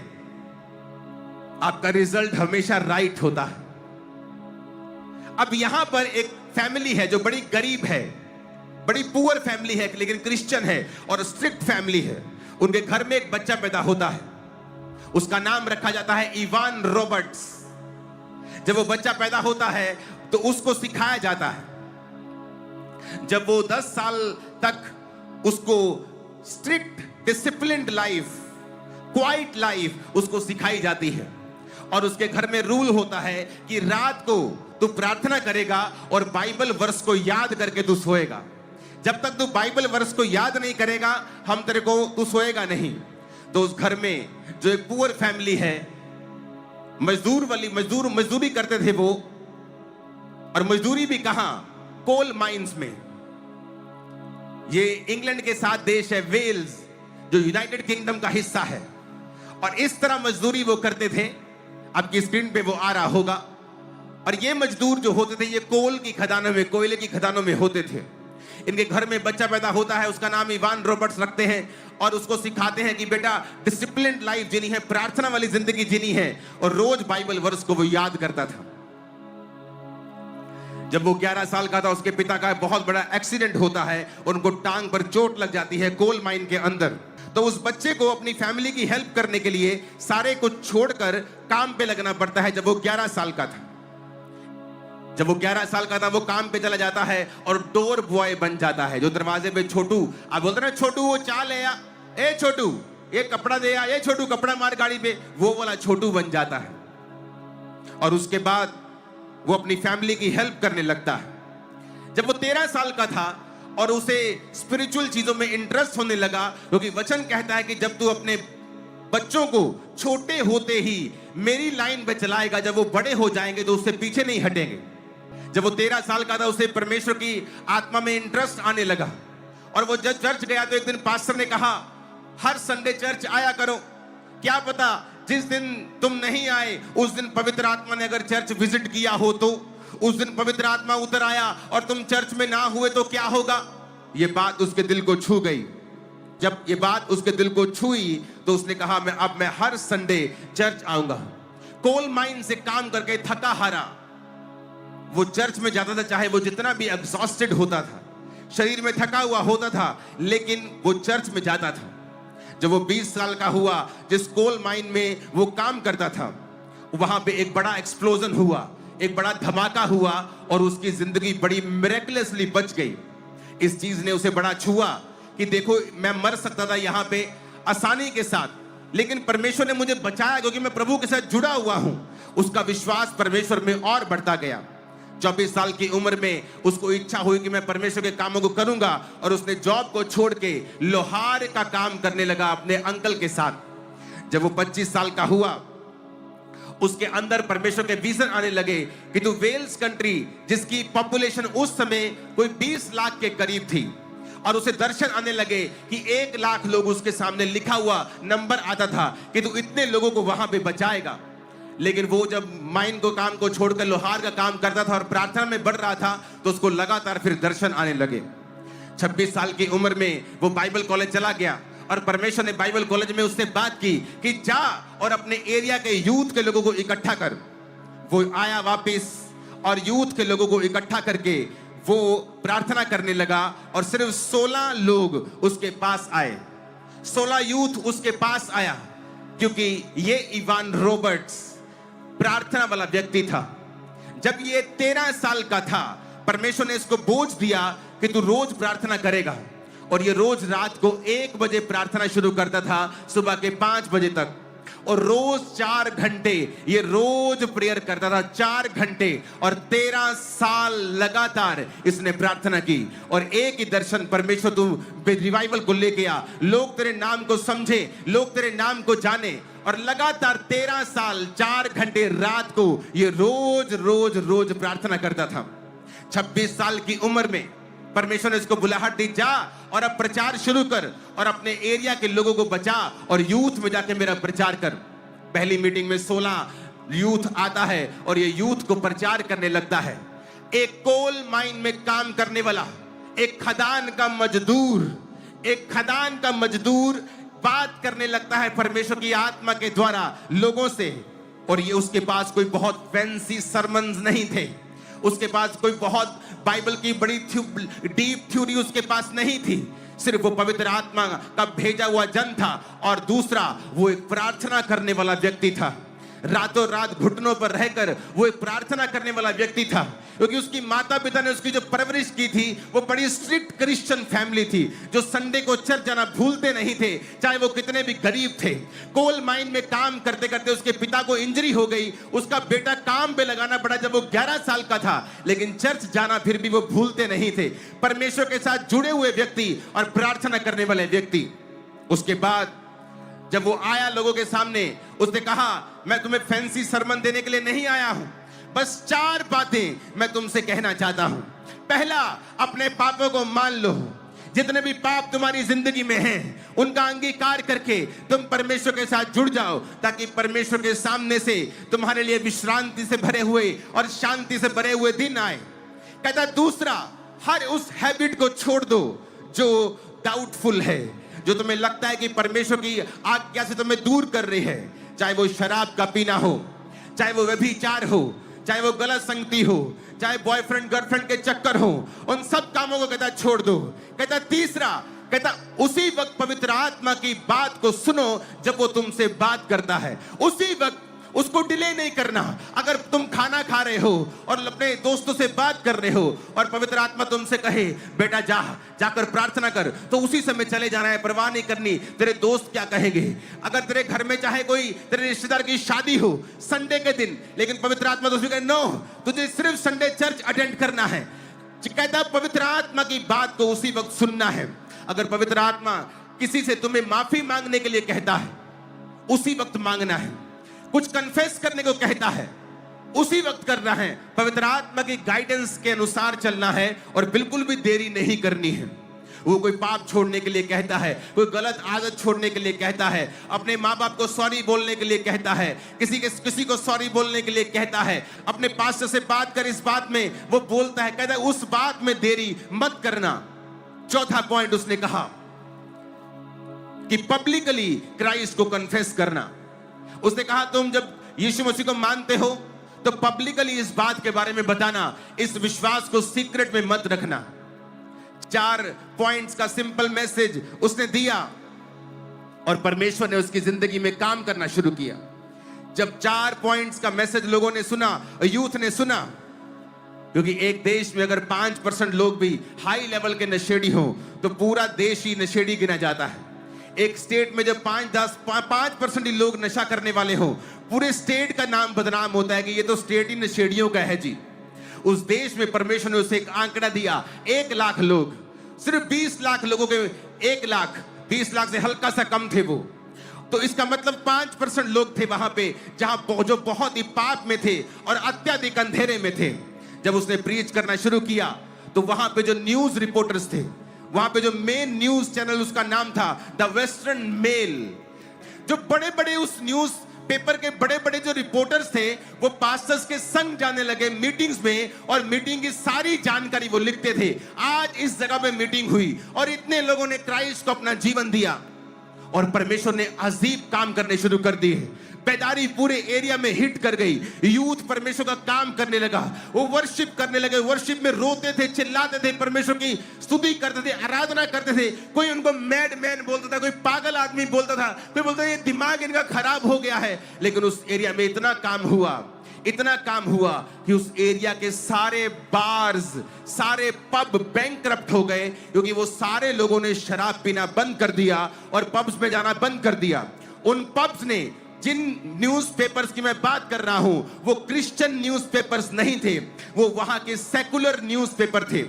आपका रिजल्ट हमेशा राइट होता है। अब यहां पर एक फैमिली है जो बड़ी गरीब है, बड़ी पुअर फैमिली है, लेकिन क्रिश्चियन है और स्ट्रिक्ट फैमिली है। उनके घर में एक बच्चा पैदा होता है, उसका नाम रखा जाता है इवान रॉबर्ट्स। जब वो बच्चा पैदा होता है तो उसको सिखाया जाता है, जब वो 10 साल तक उसको strict disciplined life, quite life उसको सिखाई जाती है। और उसके घर में रूल होता है कि रात को तू प्रार्थना करेगा और बाइबल वर्स को याद करके तू सोएगा। जब तक तू बाइबल वर्स को याद नहीं करेगा हम तेरे को तू सोएगा नहीं। तो उस घर में जो एक पुअर फैमिली है, मजदूरी करते थे वो, और मजदूरी भी कहां, कोल माइंस में। ये इंग्लैंड के साथ देश है वेल्स, जो यूनाइटेड किंगडम का हिस्सा है, और इस तरह मजदूरी वो करते थे। आपकी स्क्रीन पे वो आ रहा होगा। और ये मजदूर जो होते थे ये कोल की खदानों में, कोयले की खदानों में होते थे। इनके घर में बच्चा पैदा होता है, उसका नाम इवान रॉबर्ट्स रखते हैं और उसको सिखाते हैं कि बेटा डिसिप्लिन्ड लाइफ जीनी है, प्रार्थना वाली जिंदगी जीनी है। और रोज बाइबल वर्स को वो याद करता था। जब वो 11 साल का था उसके पिता का बहुत बड़ा एक्सीडेंट होता है और उनको टांग पर चोट लग जाती है कोल माइन के अंदर। तो उस बच्चे को अपनी फैमिली की हेल्प करने के लिए सारे कुछ छोड़कर काम पे लगना पड़ता है। जब वो 11 साल का था, जब वो 11 साल का था वो काम पे चला जाता है और डोर बॉय बन जाता है। जो दरवाजे पे छोटू, आप बोलते ना छोटू वो चाय ले आ, ए छोटू ये कपड़ा दे आ, ए छोटू कपड़ा मार गाड़ी पे, वो वाला छोटू बन जाता है। और उसके बाद वो अपनी फैमिली की हेल्प करने लगता है। जब वो 13 साल का था और उसे स्पिरिचुअल चीजों में इंटरेस्ट होने लगा, क्योंकि वचन कहता है कि जब तू अपने बच्चों को छोटे होते ही मेरी लाइन पे चलाएगा, जब वो बड़े हो जाएंगे तो उससे पीछे नहीं हटेंगे। जब वो 13 साल का था उसे परमेश्वर की आत्मा में इंटरेस्ट आने लगा और वो जब चर्च गया तो एक दिन पास्टर ने कहा हर संडे चर्च आया करो, क्या पता जिस दिन तुम नहीं आए उस दिन पवित्र आत्मा ने अगर चर्च विजिट किया हो, तो उस दिन पवित्र आत्मा उतर आया और तुम चर्च में ना हुए तो क्या होगा। ये बात उसके दिल को छू गई। जब ये बात उसके दिल को छुई तो उसने कहा अब मैं हर संडे चर्च आऊंगा। कोल माइन से काम करके थका हारा वो चर्च में जाता था, चाहे वो जितना भी एग्जॉस्टेड होता था, शरीर में थका हुआ होता था, लेकिन वो चर्च में जाता था। जब वो 20 साल का हुआ, जिस कोल माइन में वो काम करता था, वहां पे एक बड़ा एक्सप्लोजन हुआ, एक बड़ा धमाका हुआ और उसकी जिंदगी बड़ी मिरेकलसली बच गई। इस चीज ने उसे बड़ा छुआ कि देखो मैं मर सकता था यहां पे आसानी के साथ, लेकिन परमेश्वर ने मुझे बचाया क्योंकि मैं प्रभु के साथ जुड़ा हुआ हूं। उसका विश्वास परमेश्वर में और बढ़ता गया। 24 साल की उम्र में उसको इच्छा हुई कि मैं परमेश्वर के कामों को करूंगा और उसने जॉब को छोड़ के लोहार का काम करने लगा अपने अंकल के साथ। जब वो 25 साल का हुआ उसके अंदर परमेश्वर के विजन आने लगे कि तू वेल्स कंट्री जिसकी पॉपुलेशन उस समय कोई 20 लाख के करीब थी, और उसे दर्शन आने लगे कि 1 लाख लोग उसके सामने लिखा हुआ नंबर आता था कि तू इतने लोगों को वहां पे बचाएगा। लेकिन वो जब माइन को काम को छोड़कर लोहार का काम करता था और प्रार्थना में बढ़ रहा था तो उसको लगातार फिर दर्शन आने लगे। 26 साल की उम्र में वो बाइबल कॉलेज चला गया और परमेश्वर ने बाइबल कॉलेज में उससे बात की कि जा और अपने एरिया के यूथ के लोगों को इकट्ठा कर। वो आया वापस और यूथ के लोगों को इकट्ठा करके वो प्रार्थना करने लगा और सिर्फ 16 लोग उसके पास आए, 16 यूथ उसके पास आया, क्योंकि ये इवान रॉबर्ट्स प्रार्थना वाला व्यक्ति था। जब ये 13 साल का था परमेश्वर ने इसको बोझ दिया कि तू रोज प्रार्थना करेगा, और ये रोज रात को 1 बजे प्रार्थना शुरू करता था सुबह के 5 बजे तक, और रोज 4 घंटे ये रोज प्रेयर करता था, 4 घंटे। और 13 साल लगातार इसने प्रार्थना की और एक ही दर्शन, परमेश्वर तू रिवाइवल को लेके आ, लोग तेरे नाम को समझे, लोग तेरे नाम को जाने। और लगातार 13 साल 4 घंटे रात को ये रोज रोज रोज प्रार्थना करता था। 26 साल की उम्र में परमेश्वर ने इसको बुलाहट दी, जा और अब प्रचार शुरू कर और अपने एरिया के लोगों को बचा और यूथ में जाके मेरा प्रचार कर। पहली मीटिंग में 16 यूथ आता है और ये यूथ को प्रचार करने लगता है। एक कोल माइन में काम करने वाला, एक खदान का मजदूर बात करने लगता है परमेश्वर की आत्मा के द्वारा लोगों से। और ये उसके पास कोई बहुत फैंसी सरमन्स नहीं थे, उसके पास कोई बहुत बाइबल की बड़ी डीप थ्योरी उसके पास नहीं थी, सिर्फ वो पवित्र आत्मा का भेजा हुआ जन था। और दूसरा वो एक प्रार्थना करने वाला व्यक्ति था, रातों रात घुटनों पर रहकर वो एक प्रार्थना करने वाला व्यक्ति था। क्योंकि उसकी माता पिता ने उसकी जो परवरिश की थी वो बड़ी स्ट्रिक्ट क्रिश्चियन फैमिली थी, जो संडे को चर्च जाना भूलते नहीं थे, चाहे वो कितने भी गरीब थे। कोल माइन में काम करते करते उसके पिता को इंजरी हो गई, उसका बेटा काम पे लगाना पड़ा जब वो 11 साल का था, लेकिन चर्च जाना फिर भी वो भूलते नहीं थे। परमेश्वर के साथ जुड़े हुए व्यक्ति और प्रार्थना करने वाले व्यक्ति। उसके बाद जब वो आया लोगों के सामने, उसने कहा मैं तुम्हें फैंसी सरमन देने के लिए नहीं आया हूं, बस 4 बातें मैं तुमसे कहना चाहता हूं। पहला, अपने पापों को मान लो। जितने भी पाप तुम्हारी जिंदगी में हैं, उनका अंगीकार करके तुम परमेश्वर के साथ जुड़ जाओ, ताकि परमेश्वर के सामने से तुम्हारे लिए विश्रांति से भरे हुए और शांति से भरे हुए दिन आए। कहता दूसरा, हर उस हैबिट को छोड़ दो जो डाउटफुल है, जो तुम्हें लगता है कि परमेश्वर की आज्ञा से तुम्हें दूर कर रही है। चाहे वो शराब का पीना हो, चाहे वो व्यभिचार हो, चाहे वो गलत संगति हो, चाहे बॉयफ्रेंड गर्लफ्रेंड के चक्कर हो, उन सब कामों को कहता छोड़ दो। कहता तीसरा, कहता उसी वक्त पवित्र आत्मा की बात को सुनो जब वो तुमसे बात करता है, उसी वक्त उसको डिले नहीं करना। अगर तुम खाना खा रहे हो और अपने दोस्तों से बात कर रहे हो और पवित्र आत्मा तुमसे कहे बेटा जाकर प्रार्थना कर, तो उसी समय चले जाना है, परवाह नहीं करनी तेरे दोस्त क्या कहेंगे। अगर तेरे घर में चाहे कोई तेरे रिश्तेदार की शादी हो संडे के दिन, लेकिन पवित्र आत्मा तो कहे नो, तुझे सिर्फ संडे चर्च अटेंड करना है। कहता पवित्र आत्मा की बात को उसी वक्त सुनना है। अगर पवित्र आत्मा किसी से तुम्हें माफी मांगने के लिए कहता है, उसी वक्त मांगना है। कुछ कन्फेस करने को कहता है, उसी वक्त करना है। पवित्र आत्मा की गाइडेंस के अनुसार चलना है और बिल्कुल भी देरी नहीं करनी है। वो कोई पाप छोड़ने के लिए कहता है, कोई गलत आदत छोड़ने के लिए कहता है, अपने माँ बाप को सॉरी बोलने के लिए कहता है, किसी को सॉरी बोलने के लिए कहता है, अपने पास्टर से बात कर, इस बात में वो बोलता है, कहता है उस बात में देरी मत करना। चौथा पॉइंट उसने कहा कि पब्लिकली क्राइस्ट को कन्फेस करना। उसने कहा तुम जब यीशु मसीह को मानते हो तो पब्लिकली इस बात के बारे में बताना, इस विश्वास को सीक्रेट में मत रखना। 4 पॉइंट्स का सिंपल मैसेज उसने दिया और परमेश्वर ने उसकी जिंदगी में काम करना शुरू किया। जब 4 पॉइंट्स का मैसेज लोगों ने सुना, यूथ ने सुना, क्योंकि एक देश में अगर 5% लोग भी हाई लेवल के नशेड़ी हो तो पूरा देश ही नशेड़ी गिना जाता है। एक स्टेट में जब 5% ही लोग नशा करने वाले हो, पूरे स्टेट का नाम बदनाम होता है कि ये तो स्टेट ही नशेड़ियों का है जी। उस देश में परमेश्वर ने उसे एक आंकड़ा दिया, 1 लाख लोग, सिर्फ 20 लाख लोगों के 1 लाख, 20 लाख से हल्का सा कम थे वो। तो इसका मतलब 5% लोग थे वहां पे जहां जो बहुत ही पाप में थे और अत्यधिक अंधेरे में थे। जब उसने प्रीच करना शुरू किया तो वहां पे जो न्यूज रिपोर्टर्स थे, वहां पे जो मेन न्यूज चैनल उसका नाम था द वेस्टर्न मेल, जो बड़े बड़े उस न्यूज पेपर के बड़े बड़े जो रिपोर्टर्स थे वो पास्टर्स के संग जाने लगे मीटिंग्स में, और मीटिंग की सारी जानकारी वो लिखते थे। आज इस जगह पे मीटिंग हुई और इतने लोगों ने क्राइस्ट को अपना जीवन दिया और परमेश्वर ने अजीब काम करने शुरू कर दिए। बेदारी पूरे एरिया में हिट कर गई, यूथ परमेश्वर का काम करने लगा, वो वर्शिप करने लगे, वर्शिप में रोते थे, चिल्लाते थे, परमेश्वर की स्तुति करते थे, आराधना करते थे। कोई उनको मैड मैन बोलता था, कोई पागल आदमी बोलता था, कोई बोलता था ये दिमाग इनका खराब हो गया है। लेकिन उस एरिया में इतना काम हुआ कि उस एरिया के सारे बार्स, सारे पब बैंकरप्ट हो गए, क्योंकि वो सारे लोगों ने शराब पीना बंद कर दिया और पब्स में जाना बंद कर दिया। उन पब्स ने, जिन न्यूज़पेपर्स की मैं बात कर रहा हूं, वो क्रिश्चियन न्यूज़पेपर्स नहीं थे, वो वहां के सेकुलर न्यूज़पेपर थे।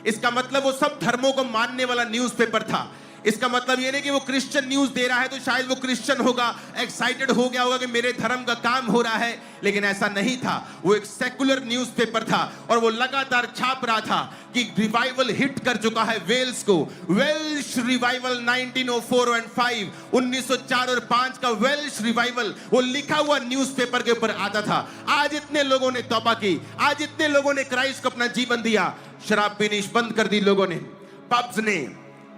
इसका मतलब वो सब धर्मों को मानने वाला न्यूज़पेपर था। इसका मतलब ये नहीं कि वो क्रिश्चियन न्यूज दे रहा है तो शायद वो क्रिश्चियन होगा, एक्साइटेड हो गया होगा कि मेरे धर्म का काम हो रहा है, लेकिन ऐसा नहीं था। वो एक सेकुलर न्यूज़पेपर था और वो लगातार छाप रहा था कि रिवाइवल हिट कर चुका है वेल्स को। वेल्श रिवाइवल 1904 और 5, 1904 और 5 का वेल्श रिवाइवल वो लिखा हुआ न्यूज़पेपर के ऊपर आता था। आज इतने लोगों ने तौबा की, आज इतने लोगों ने क्राइस्ट को अपना जीवन दिया, शराब पीनी बंद कर दी लोगों ने। पब्स ने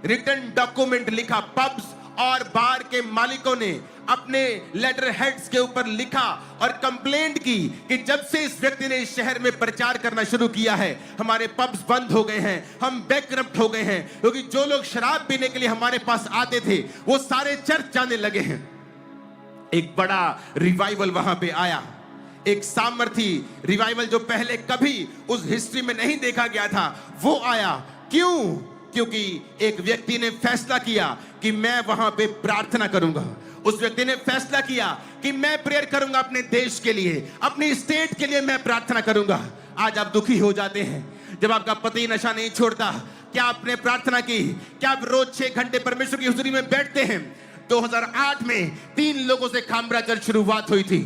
रिटन डॉक्यूमेंट लिखा, पब्स और बार के मालिकों ने अपने लेटर हेड्स के ऊपर लिखा और कंप्लेंट की कि जब से इस व्यक्ति ने इस शहर में प्रचार करना शुरू किया है, हमारे पब्स बंद हो गए हैं, हम बैंकरप्ट हो गए हैं, क्योंकि जो लोग शराब पीने के लिए हमारे पास आते थे वो सारे चर्च जाने लगे हैं। एक बड़ा रिवाइवल वहां पे आया। एक सामर्थी रिवाइवल जो पहले कभी उस हिस्ट्री में नहीं देखा गया था, वो आया। क्यों? क्योंकि एक व्यक्ति ने फैसला किया कि मैं वहां पे प्रार्थना करूंगा। उस व्यक्ति ने फैसला किया कि मैं प्रेयर करूंगा अपने देश के लिए, अपनी स्टेट के लिए मैं प्रार्थना करूंगा। आज आप दुखी हो जाते हैं जब आपका पति नशा नहीं छोड़ता। क्या आपने प्रार्थना की? क्या आप रोज 6 घंटे परमेश्वर की हुजूरी में बैठते हैं? 2008 में 3 लोगों से खामरा चर्च शुरुआत हुई थी,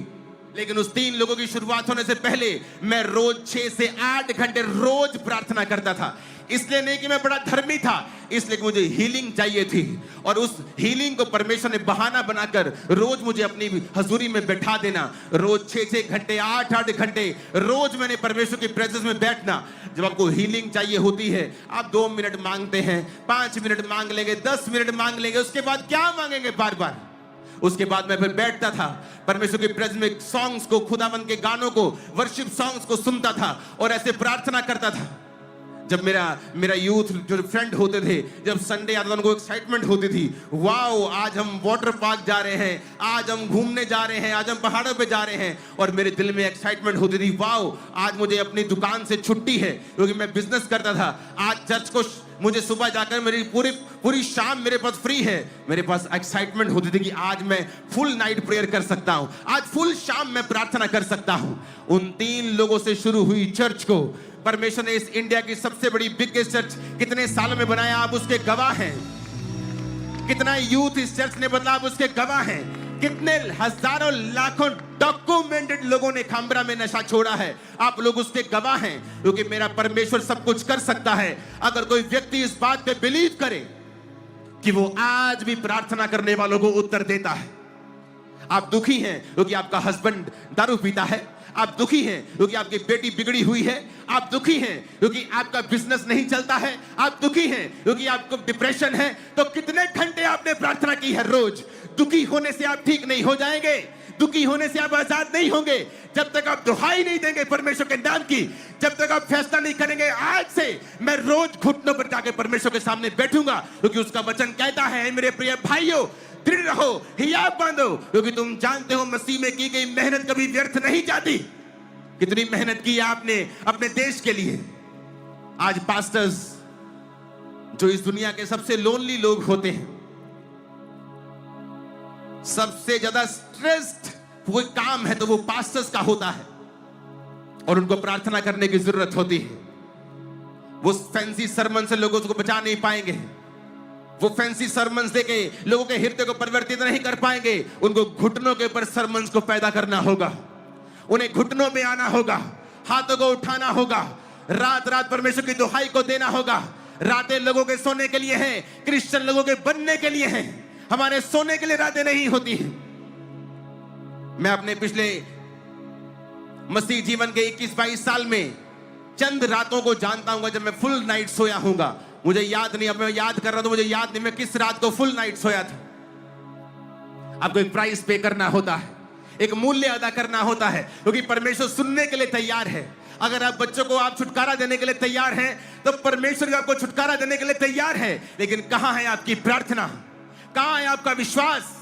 लेकिन उस 3 लोगों की शुरुआत होने से पहले मैं रोज 6 से 8 घंटे रोज प्रार्थना करता था। इसलिए नहीं कि मैं बड़ा धर्मी था, इसलिए कि मुझे हीलिंग चाहिए थी। और उस हीलिंग को परमेश्वर ने बहाना बनाकर रोज मुझे अपनी हजूरी में बैठा देना। रोज 6-6 घंटे, 8-8 घंटे रोज मैंने परमेश्वर की प्रेजेंस में बैठना। जब आपको हीलिंग चाहिए होती है, आप 2 मिनट मांगते हैं, 5 मिनट मांग लेंगे, 10 मिनट मांग लेंगे, उसके बाद क्या मांगेंगे बार बार? उसके बाद मैं फिर बैठता था परमेश्वर की प्रेजेंस में, सॉन्ग्स को, खुदावंद के गानों को, वर्शिप सॉन्ग्स को सुनता था और ऐसे प्रार्थना करता था। जब मेरा यूथ जो फ्रेंड होते थे, जब संडे आता था, उनको एक्साइटमेंट होती थी, वाओ आज हम वाटर पार्क जा रहे हैं, आज हम घूमने जा रहे हैं, आज हम पहाड़ों पे जा रहे हैं। और मेरे दिल में एक्साइटमेंट होती थी, वाओ आज मुझे अपनी दुकान से छुट्टी है, क्योंकि मैं बिजनेस करता था। आज चर्च को मुझे सुबह जाकर मेरी पूरी शाम मेरे पास फ्री है। मेरे पास एक्साइटमेंट होती थी कि आज मैं फुल नाइट प्रेयर कर सकता हूं, आज फुल शाम मैं प्रार्थना कर सकता हूं। उन 3 लोगों से शुरू हुई चर्च को परमेश्वर ने इस इंडिया की सबसे बड़ी बिगेस्ट चर्च कितने सालों में बनाया, आप उसके गवाह हैं। कितना यूथ इस चर्च ने बदला, आप उसके गवाह हैं। कितने हजारों लाखों डॉक्यूमेंटेड लोगों ने खामरा में नशा छोड़ा है, आप लोग उसके गवाह हैं। क्योंकि मेरा परमेश्वर सब कुछ कर सकता है अगर कोई व्यक्ति इस बात पे बिलीव करे कि वो आज भी प्रार्थना करने वालों को उत्तर देता है। आप दुखी हैं क्योंकि आपका हस्बैंड दारू पीता है, आप दुखी हैं क्योंकि आपकी बेटी बिगड़ी हुई है, आप दुखी हैं क्योंकि आपका बिजनेस नहीं चलता है, आप दुखी हैं क्योंकि आपको डिप्रेशन है। तो कितने घंटे आपने प्रार्थना की है रोज? दुखी होने से आप ठीक नहीं हो जाएंगे, दुखी होने से आप आजाद नहीं होंगे। जब तक आप दुहाई नहीं देंगे परमेश्वर के नाम की, जब तक आप फैसला नहीं करेंगे आज से मैं रोज घुटनों पर जाके परमेश्वर के सामने बैठूंगा, क्योंकि उसका वचन कहता है, मेरे प्रिय भाइयों दृढ़ रहो, हियाव बांधो, क्योंकि तुम जानते हो मसीह में की गई मेहनत कभी व्यर्थ नहीं जाती। कितनी मेहनत की आपने अपने देश के लिए। आज पास्टर्स जो इस दुनिया के सबसे लोनली लोग होते हैं, सबसे ज्यादा स्ट्रेस्ड कोई काम है तो वो पास्टर्स का होता है, और उनको प्रार्थना करने की जरूरत होती है। वो फैंसी सरमन से लोगों को बचा नहीं पाएंगे, वो फैंसी सरमन्स देके लोगों के हृदय को परिवर्तित नहीं कर पाएंगे। उनको घुटनों के ऊपर सरमन्स को पैदा करना होगा, उन्हें घुटनों में आना होगा, हाथों को उठाना होगा, रात रात परमेश्वर की दुहाई को देना होगा। रातें लोगों के सोने के लिए हैं, क्रिश्चियन लोगों के बनने के लिए हैं, हमारे सोने के लिए रातें नहीं होती हैं। मैं अपने पिछले मसीह जीवन के 21-22 साल में चंद रातों को जानता हूं जब मैं फुल नाइट सोया हूंगा। मुझे याद नहीं, अब मैं याद कर रहा हूं, मुझे याद नहीं मैं किस रात को फुल नाइट सोया था। आपको एक प्राइस पे करना होता है, एक मूल्य अदा करना होता है, क्योंकि परमेश्वर सुनने के लिए तैयार है। अगर आप बच्चों को आप छुटकारा देने के लिए तैयार हैं, तो परमेश्वर आपको छुटकारा देने के लिए तैयार है। लेकिन कहां है आपकी प्रार्थना? कहां है आपका विश्वास?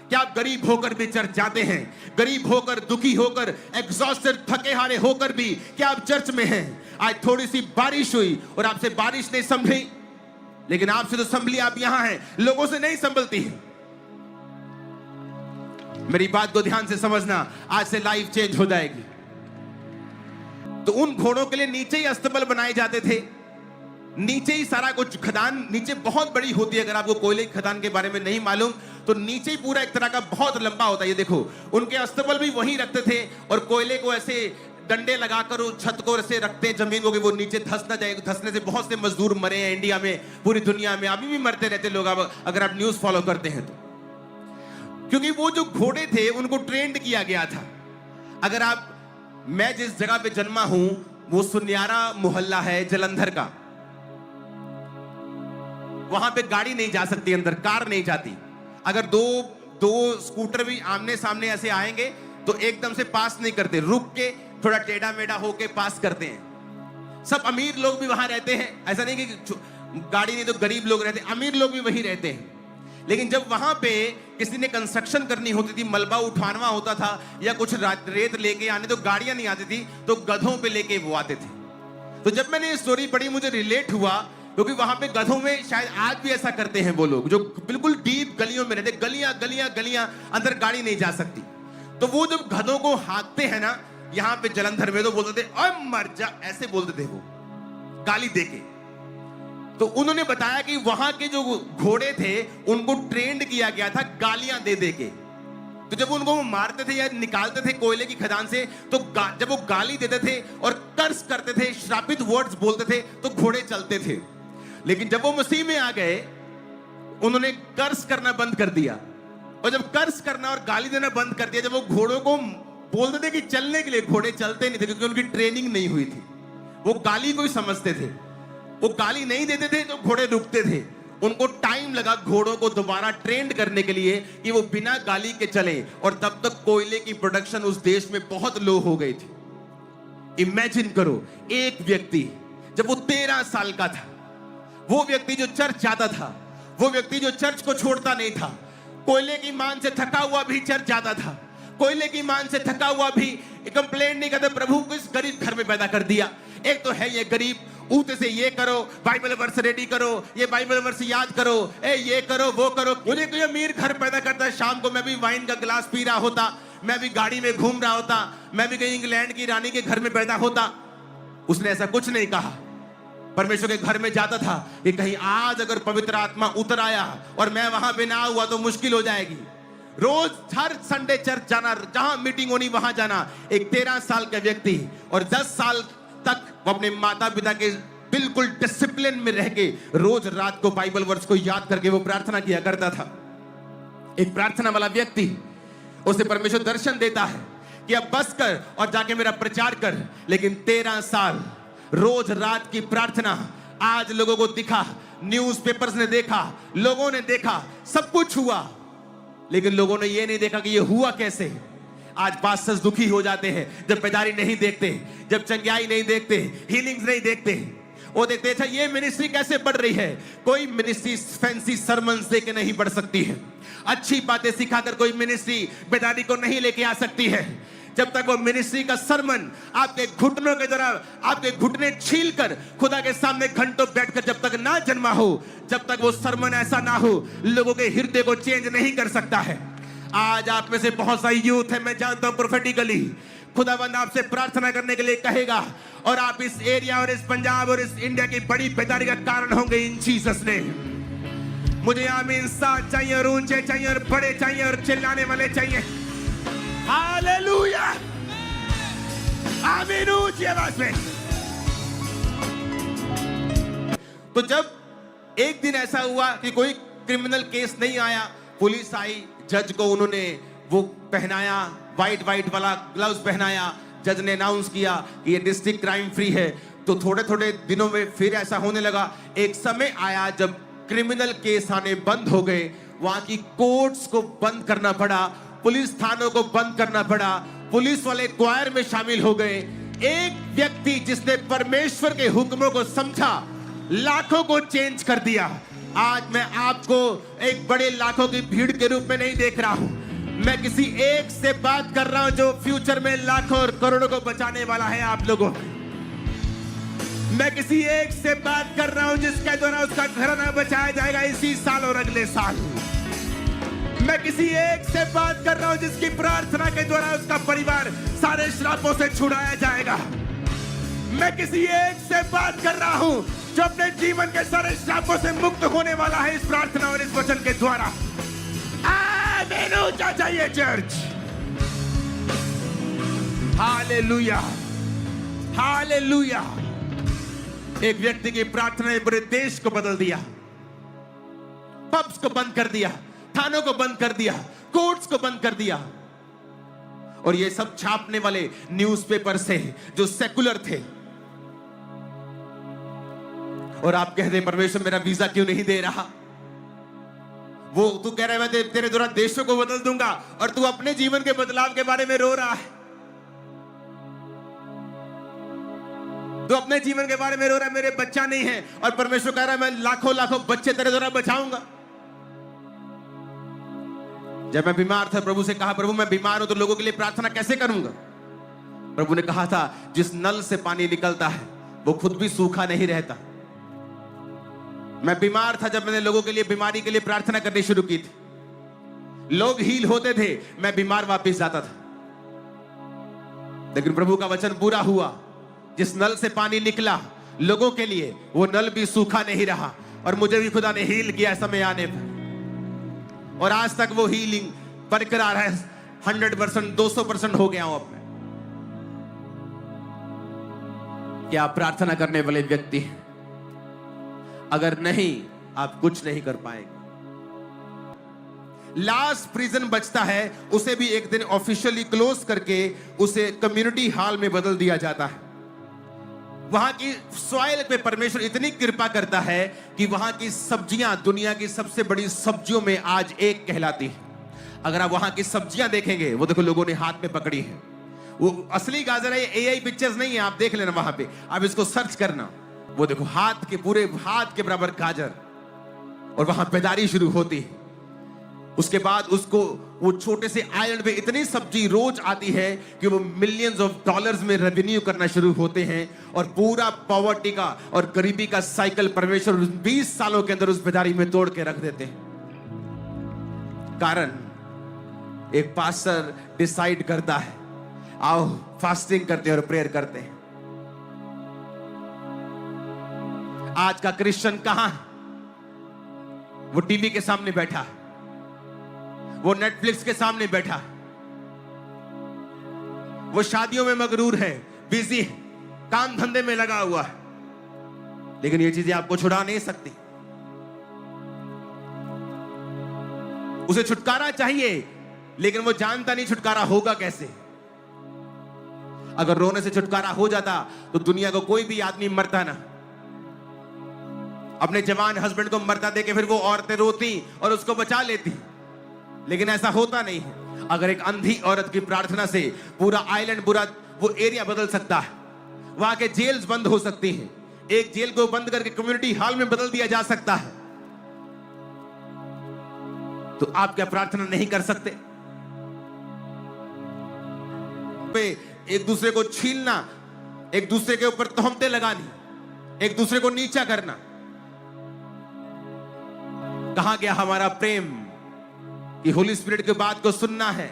क्या आप गरीब होकर भी चर्च जाते हैं? गरीब होकर, दुखी होकर, एग्जॉस्टेड, थके हारे होकर भी क्या आप चर्च में हैं? आज थोड़ी सी बारिश हुई और आपसे बारिश नहीं संभली, लेकिन आपसे तो संभली, आप यहां हैं, लोगों से नहीं संभलती है। मेरी बात को ध्यान से समझना, आज से लाइफ चेंज हो जाएगी। तो उन घोड़ों के लिए नीचे ही अस्तबल बनाए जाते थे, नीचे ही सारा कुछ। खदान नीचे बहुत बड़ी होती है, अगर आपको कोयले की खदान के बारे में नहीं मालूम तो नीचे ही पूरा एक तरह का बहुत लंबा होता है। ये देखो, उनके अस्तबल भी वहीं रखते थे और कोयले को ऐसे डंडे लगाकर उस छत को ऐसे रखते जमीन को कि वो नीचे धंस ना जाए। धंसने से बहुत से मजदूर मरे हैं इंडिया में, पूरी दुनिया में अभी भी मरते रहते लोग, अगर आप न्यूज फॉलो करते हैं तो। क्योंकि वो जो घोड़े थे उनको ट्रेंड किया गया था। अगर आप, मैं जिस जगह पे जन्मा हूं वो सुनियारा मोहल्ला है जलंधर का, वहां पे गाड़ी नहीं जा सकती अंदर, कार नहीं जाती। अगर दो स्कूटर भी आमने सामने ऐसे आएंगे तो एकदम से पास नहीं करते, रुक के थोड़ा टेढ़ा मेढ़ा होके पास करते हैं। सब अमीर लोग भी वहां रहते हैं, ऐसा नहीं कि गाड़ी नहीं तो गरीब लोग रहते हैं, अमीर लोग भी वहीं रहते हैं। लेकिन जब वहां पे किसी ने कंस्ट्रक्शन करनी होती थी, मलबा उठाना होता था या कुछ रेत लेके आने, तो गाड़ियां नहीं आती थी, तो गधों पे लेके वो आते थे। तो जब मैंने ये स्टोरी पढ़ी मुझे रिलेट हुआ, क्योंकि वहां पे गधों में शायद आज भी ऐसा करते हैं वो लोग जो बिल्कुल डीप गलियों में रहते, गलियां गलियां गलियां, अंदर गाड़ी नहीं जा सकती। तो वो जब गधों को हाँकते हैं ना यहाँ पे जलंधर में, तो बोलते थे ओए मर जा, ऐसे बोलते थे वो, गाली देके। तो उन्होंने बताया कि वहां के जो घोड़े थे उनको ट्रेंड किया गया था गालियां दे दे के। तो जब उनको वो मारते थे या निकालते थे कोयले की खदान से, तो जब वो गाली देते थे और कर्स करते थे, श्रापित वर्ड्स बोलते थे, तो घोड़े चलते थे। लेकिन जब वो मसीह में आ गए, उन्होंने कर्स करना बंद कर दिया। और जब कर्स करना और गाली देना बंद कर दिया, जब वो घोड़ों को बोलते थे कि चलने के लिए, घोड़े चलते नहीं थे क्योंकि उनकी ट्रेनिंग नहीं हुई थी। वो गाली को ही समझते थे, वो गाली नहीं देते थे तो घोड़े रुकते थे। उनको टाइम लगा घोड़ों को दोबारा ट्रेंड करने के लिए कि वो बिना गाली के चले, और तब तक कोयले की प्रोडक्शन उस देश में बहुत लो हो गई थी। इमेजिन करो, एक व्यक्ति जब वो 13 साल का था, वो व्यक्ति जो चर्च जाता था, वो व्यक्ति जो चर्च को छोड़ता नहीं था, कोयले की मान से थका हुआ भी चर्च जाता था, कोयले की मान से थका हुआ भी कंप्लेंट नहीं करता, प्रभु को इस गरीब घर में पैदा कर दिया। एक तो है ये गरीब, ऊते से ये करो, बाइबल वर्स रेडी करो, ये बाइबल वर्स याद करो, ये करो वो करो। मुझे कोई अमीर घर पैदा करता है, शाम को मैं भी वाइन का गिलास पी रहा होता, मैं भी गाड़ी में घूम रहा होता, मैं भी कहीं इंग्लैंड की रानी के घर में पैदा होता। उसने ऐसा कुछ नहीं कहा। परमेश्वर के घर में जाता था कि कहीं आज अगर पवित्र आत्मा उतर आया और मैं वहां पे ना हुआ तो मुश्किल हो जाएगी। रोज हर संडे चर्च जाना, जहां मीटिंग होनी वहां जाना। एक 13 साल का व्यक्ति, और 10 साल तक वो अपने माता पिता के बिल्कुल डिसिप्लिन में रह के रोज रात को बाइबल वर्स को याद करके वो प्रार्थना किया करता था। एक प्रार्थना वाला व्यक्ति, उसे परमेश्वर दर्शन देता है कि अब बस कर और जाके मेरा प्रचार कर। लेकिन 13 साल रोज रात की प्रार्थना, आज लोगों को दिखा, न्यूज़पेपर्स ने देखा, लोगों ने देखा, सब कुछ हुआ, लेकिन लोगों ने ये नहीं देखा कि ये हुआ कैसे। आज पास्टर्स दुखी हो जाते हैं जब बेदारी नहीं देखते, जब चंगाई नहीं देखते, हीलिंग्स नहीं देखते। वो देखते अच्छा ये मिनिस्ट्री कैसे बढ़ रही है। कोई मिनिस्ट्री फैंसी सरमन्स दे के नहीं बढ़ सकती है, अच्छी बातें सिखाकर कोई मिनिस्ट्री बेदारी को नहीं लेके आ सकती है। जब तक वो मिनिस्ट्री का सरमन आपके घुटनों के द्वारा आपके घुटने छील कर खुदा के सामने घंटों बैठकर जब तक ना जन्मा हो, जब तक वो सरमन ऐसा ना हो, लोगों के हृदय को चेंज नहीं कर सकता है। आज आप में से बहुत सारी यूथ है, मैं जानता हूं प्रोफेटिकली खुदावंद आपसे प्रार्थना करने के लिए कहेगा, और आप इस एरिया और इस पंजाब और इस इंडिया की बड़ी बेदारी का कारण होंगे इन जीसस नेम। मुझे आमीन साथ चाहिए, और ऊंचे चाहिए, और बड़े चाहिए, और चिल्लाने वाले चाहिए। हालेलुया, आमीन, ऊंची आवाज में। तो जब एक दिन ऐसा हुआ कि कोई क्रिमिनल केस नहीं आया, पुलिस आई, जज को उन्होंने वो पहनाया, वाइट वाला ग्लव्स पहनाया, जज ने अनाउंस किया कि ये डिस्ट्रिक्ट क्राइम फ्री है। तो थोड़े थोड़े दिनों में फिर ऐसा होने लगा। एक समय आया जब क्रिमिनल केस आने बंद हो गए, वहां की कोर्ट्स को बंद करना पड़ा, पुलिस थानों को बंद करना पड़ा, पुलिस वाले क्वायर में शामिल हो गए। एक व्यक्ति जिसने परमेश्वर के हुक्मों को समझा, लाखों को चेंज कर दिया। आज मैं आपको एक बड़े लाखों की भीड़ के रूप में नहीं देख रहा हूं, मैं किसी एक से बात कर रहा हूं जो फ्यूचर में लाखों और करोड़ों को बचाने वाला है आप लोगों। मैं किसी एक से बात कर रहा हूं जिसके द्वारा उसका घराना बचाया जाएगा इसी साल और अगले साल। मैं किसी एक से बात कर रहा हूं जिसकी प्रार्थना के द्वारा उसका परिवार सारे श्रापों से छुड़ाया जाएगा। मैं किसी एक से बात कर रहा हूं जो अपने जीवन के सारे श्रापों से मुक्त होने वाला है इस प्रार्थना और इस वचन के द्वारा। आमीन, ऊंचा चाहिए चर्च। Hallelujah, hallelujah. एक व्यक्ति की प्रार्थना ने पूरे देश को बदल दिया। पब्स को बंद कर दिया, थानों को बंद कर दिया, कोर्ट्स को बंद कर दिया। और ये सब छापने वाले न्यूज़पेपर से जो सेकुलर थे। और आप कहते हैं परमेश्वर मेरा वीजा क्यों नहीं दे रहा। वो तू कह रहा है मैं तेरे द्वारा देशों को बदल दूंगा, और तू अपने जीवन के बदलाव के बारे में रो रहा है। तू अपने जीवन के बारे में रो रहा है, मेरे बच्चा नहीं है, और परमेश्वर कह रहा है मैं लाखों लाखों बच्चे तेरे द्वारा बचाऊंगा। जब मैं बीमार था, प्रभु से कहा, प्रभु मैं बीमार हूं तो लोगों के लिए प्रार्थना कैसे करूंगा? प्रभु ने कहा था, जिस नल से पानी निकलता है वो खुद भी सूखा नहीं रहता। मैं बीमार था जब मैंने लोगों के लिए बीमारी के लिए प्रार्थना करनी शुरू की थी। लोग हील होते थे, मैं बीमार वापस जाता था। लेकिन प्रभु का वचन पूरा हुआ, जिस नल से पानी निकला लोगों के लिए, वो नल भी सूखा नहीं रहा और मुझे भी खुदा ने हील किया समय आने पर। और आज तक वो हीलिंग बरकरार है। 100%, 200% हो गया हूं अब मैं। क्या आप प्रार्थना करने वाले व्यक्ति हैं? अगर नहीं, आप कुछ नहीं कर पाएंगे। लास्ट प्रिजन बचता है, उसे भी एक दिन ऑफिशियली क्लोज करके उसे कम्युनिटी हॉल में बदल दिया जाता है। वहां की सॉइल पे परमेश्वर इतनी कृपा करता है कि वहां की सब्जियां दुनिया की सबसे बड़ी सब्जियों में आज एक कहलाती है। अगर आप वहां की सब्जियां देखेंगे, वो देखो लोगों ने हाथ में पकड़ी है, वो असली गाजर है, एआई पिक्चर्स नहीं है, आप देख लेना वहां पे, आप इसको सर्च करना। वो देखो हाथ के, पूरे हाथ के बराबर गाजर, और वहां पैदारी शुरू होती है। उसके बाद उसको वो छोटे से आइलैंड पे इतनी सब्जी रोज आती है कि वो मिलियंस ऑफ डॉलर्स में रेवेन्यू करना शुरू होते हैं, और पूरा पॉवर्टी का और गरीबी का साइकिल परमेश्वर 20 सालों के अंदर उस पैदारी में तोड़ के रख देते हैं। कारण एक पास्टर डिसाइड करता है, आओ फास्टिंग करते हैं और प्रेयर करते हैं। आज का क्रिश्चियन कहां है? वो टीवी के सामने बैठा है, वो नेटफ्लिक्स के सामने बैठा है, वो शादियों में मगरूर है, बिजी है, काम धंधे में लगा हुआ है। लेकिन ये चीजें आपको छुड़ा नहीं सकती। उसे छुटकारा चाहिए, लेकिन वो जानता नहीं छुटकारा होगा कैसे। अगर रोने से छुटकारा हो जाता तो दुनिया को कोई भी आदमी मरता ना। अपने जवान हस्बैंड को मरता देके फिर वो औरतें रोती और उसको बचा लेती, लेकिन ऐसा होता नहीं है। अगर एक अंधी औरत की प्रार्थना से पूरा आइलैंड, पूरा वो एरिया बदल सकता है। वहां के जेल्स बंद हो सकती हैं, एक जेल को बंद करके कम्युनिटी हॉल में बदल दिया जा सकता है। तो आप क्या प्रार्थना नहीं कर सकते? एक दूसरे को छीलना, एक दूसरे के ऊपर तोहमतें लगानी, एक दूसरे को नीचा करना, कहां गया हमारा प्रेम कि होली स्पिरिट की बात को सुनना है,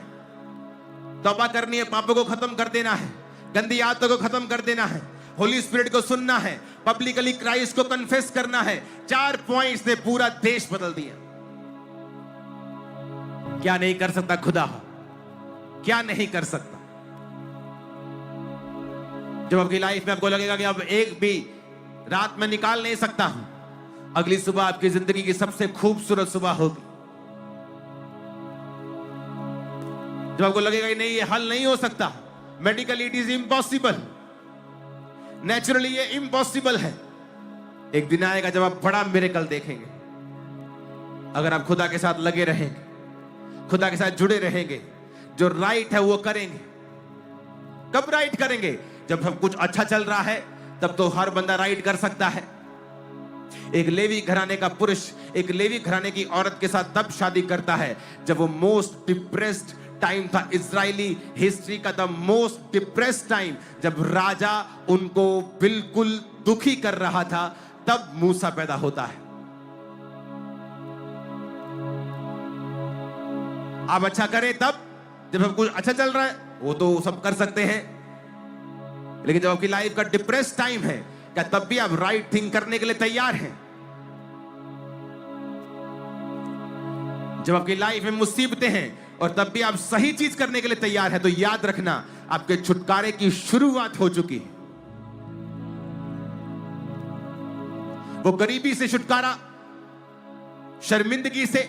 तौबा करनी है, पापों को खत्म कर देना है, गंदी आदतों को खत्म कर देना है, होली स्पिरिट को सुनना है, पब्लिकली क्राइस्ट को कन्फेस करना है। 4 पॉइंट्स ने पूरा देश बदल दिया। क्या नहीं कर सकता खुदा? क्या नहीं कर सकता? जब आपकी लाइफ में आपको लगेगा कि अब एक भी रात में निकाल नहीं सकता हूं, अगली सुबह आपकी जिंदगी की सबसे खूबसूरत सुबह होगी। जब आपको लगेगा कि नहीं ये हल नहीं हो सकता, medically it is impossible, naturally ये इम्पॉसिबल है, एक दिन आएगा जब आप बड़ा मिरेकल देखेंगे। अगर आप खुदा के साथ लगे रहेंगे, खुदा के साथ जुड़े रहेंगे, जो राइट है वो करेंगे। कब राइट करेंगे? जब सब कुछ अच्छा चल रहा है, तब तो हर बंदा राइट कर सकता है। एक लेवी घराने का पुरुष एक लेवी घराने की औरत के साथ तब शादी करता है जब वो मोस्ट डिप्रेस्ड टाइम था, इजरायली हिस्ट्री का द मोस्ट डिप्रेस्ड टाइम, जब राजा उनको बिल्कुल दुखी कर रहा था, तब मूसा पैदा होता है। आप अच्छा करें तब, जब सब कुछ अच्छा चल रहा है, वो तो सब कर सकते हैं, लेकिन जब आपकी लाइफ का डिप्रेस्ड टाइम है, क्या तब भी आप राइट थिंग करने के लिए तैयार हैं? जब आपकी लाइफ में मुसीबतें हैं और तब भी आप सही चीज करने के लिए तैयार हैं, तो याद रखना आपके छुटकारे की शुरुआत हो चुकी है। वो गरीबी से छुटकारा, शर्मिंदगी से,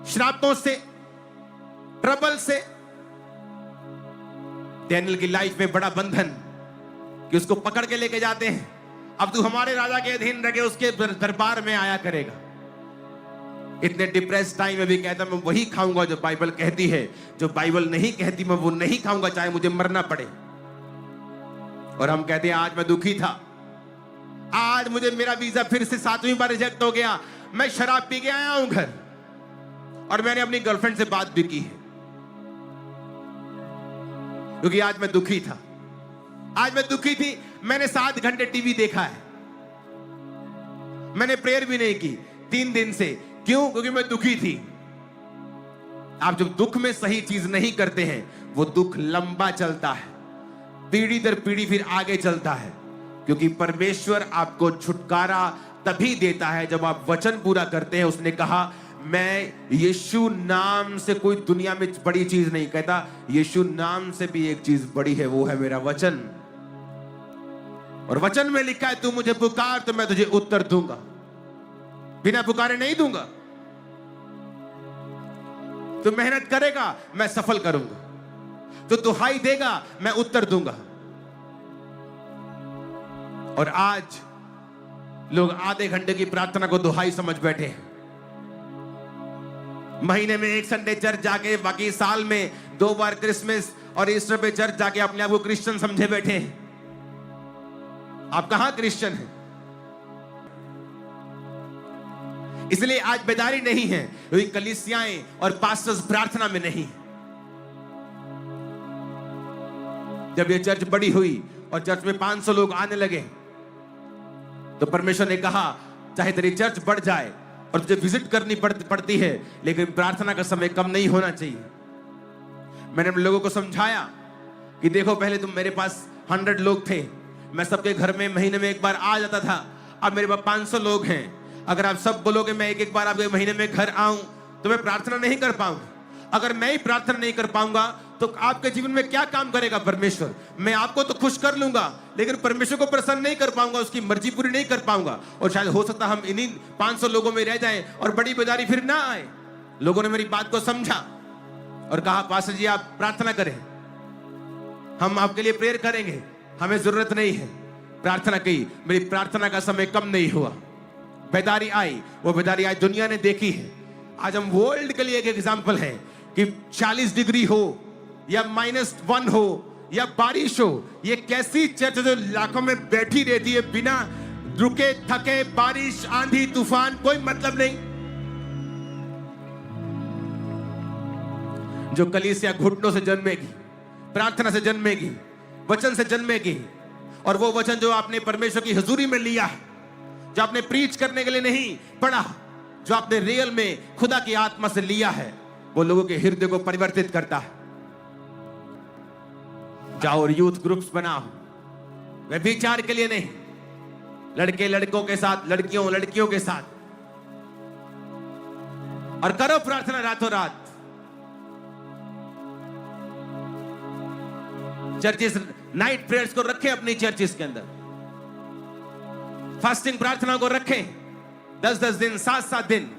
श्रापों से, ट्रबल से। डैनियल की लाइफ में बड़ा बंधन कि उसको पकड़ के लेके जाते हैं, अब तू हमारे राजा के अधीन रह के उसके दरबार में आया करेगा। इतने डिप्रेस टाइम में भी कहता मैं वही खाऊंगा जो बाइबल कहती है, जो बाइबल नहीं कहती मैं वो नहीं खाऊंगा, चाहे मुझे मरना पड़े। और हम कहते हैं आज मैं दुखी था, आज मुझे मेरा वीजा फिर से 7वीं बार रिजेक्ट हो गया, मैं शराब पी के आया हूं घर, और मैंने अपनी गर्लफ्रेंड से बात भी की है, क्योंकि आज मैं दुखी था। आज मैं दुखी थी। मैंने 7 घंटे टीवी देखा है। मैंने प्रेयर भी नहीं की 3 दिन से। क्यों? क्योंकि मैं दुखी थी। आप जब दुख में सही चीज नहीं करते हैं, वो दुख लंबा चलता है, पीढ़ी दर पीढ़ी फिर आगे चलता है। क्योंकि परमेश्वर आपको छुटकारा तभी देता है जब आप वचन पूरा करते हैं। उसने कहा, मैं यीशु नाम से कोई दुनिया में बड़ी चीज नहीं कहता, यीशु नाम से भी एक चीज बड़ी है, वो है मेरा वचन। और वचन में लिखा है, तू मुझे पुकार तो मैं तुझे उत्तर दूंगा, बिना पुकारे नहीं दूंगा। तू मेहनत करेगा, मैं सफल करूंगा। तो दुहाई देगा, मैं उत्तर दूंगा। और आज लोग आधे घंटे की प्रार्थना को दुहाई समझ बैठे हैं। महीने में 1 संडे चर्च जाके, बाकी साल में 2 बार क्रिसमस और ईस्टर पे चर्च जाके अपने आप को क्रिश्चियन समझे बैठे हैं। आप कहां क्रिश्चियन हैं? इसलिए आज बेदारी नहीं है, क्योंकि कलीसियाएं और पास्टर्स प्रार्थना में नहीं। जब ये चर्च बड़ी हुई और चर्च में 500 लोग आने लगे, तो परमेश्वर ने कहा, चाहे तेरी चर्च बढ़ जाए और तुझे विजिट करनी पड़ती है, लेकिन प्रार्थना का समय कम नहीं होना चाहिए। मैंने अपने लोगों को समझाया कि देखो, पहले तुम मेरे पास 100 लोग थे, मैं सबके घर में महीने में 1 बार आ जाता था। अब मेरे पास 500 लोग हैं। अगर आप सब बोलोगे मैं एक बार आपके महीने में घर आऊं, तो मैं प्रार्थना नहीं कर पाऊंगा। अगर मैं ही प्रार्थना नहीं कर पाऊंगा, तो आपके जीवन में क्या काम करेगा परमेश्वर? मैं आपको तो खुश कर लूंगा, लेकिन परमेश्वर को प्रसन्न नहीं कर पाऊंगा, उसकी मर्जी पूरी नहीं कर पाऊंगा। और शायद हो सकता हम इन्हीं 500 लोगों में रह जाएं और बड़ी बेदारी फिर ना आए। लोगों ने मेरी बात को समझा और कहा, पास्टर जी आप प्रार्थना करें, हम आपके लिए प्रेयर करेंगे, हमें जरूरत नहीं है। प्रार्थना की, मेरी प्रार्थना का समय कम नहीं हुआ। बेदारी आई, वो बेदारी आज दुनिया ने देखी है। आज हम वर्ल्ड के लिए एक एग्जाम्पल है कि 40 डिग्री हो या -1 हो या बारिश हो, ये कैसी चर्च जो लाखों में बैठी रहती है बिना रुके थके, बारिश आंधी तूफान कोई मतलब नहीं। जो कलीसिया घुटनों से जन्मेगी, प्रार्थना से जन्मेगी, वचन से जन्मेगी। और वो वचन जो आपने परमेश्वर की हजूरी में लिया है, जो आपने प्रीच करने के लिए नहीं पढ़ा, जो आपने रियल में खुदा की आत्मा से लिया है, वो लोगों के हृदय को परिवर्तित करता है। जाओ और यूथ ग्रुप्स बनाओ, व्यभिचार के लिए नहीं, लड़के लड़कों के साथ, लड़कियों लड़कियों के साथ, और करो प्रार्थना रातों रात। चर्चिस नाइट प्रेयर्स को रखें अपनी चर्चिस के अंदर, फास्टिंग प्रार्थना को रखें 10-10 दिन, 7-7 दिन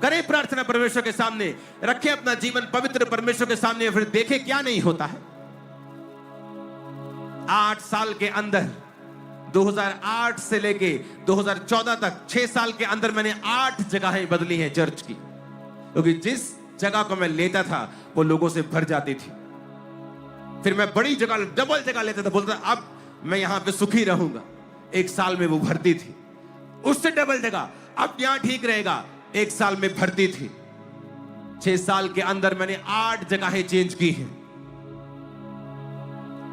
करें प्रार्थना परमेश्वर के सामने, रखें अपना जीवन पवित्र परमेश्वर के सामने, फिर देखें क्या नहीं होता है। 8 साल के अंदर, 2008 से लेके 2014 तक 6 साल के अंदर मैंने 8 जगहें बदली हैं चर्च की, क्योंकि जिस जगह को मैं लेता था वो लोगों से भर जाती थी। फिर मैं बड़ी जगह, डबल जगह लेता था, बोलता अब मैं यहां पे सुखी रहूंगा। 1 साल में वो भरती थी। उससे डबल जगह, अब यहां ठीक रहेगा, 1 साल में भरती थी। 6 साल के अंदर मैंने 8 जगहें चेंज की हैं।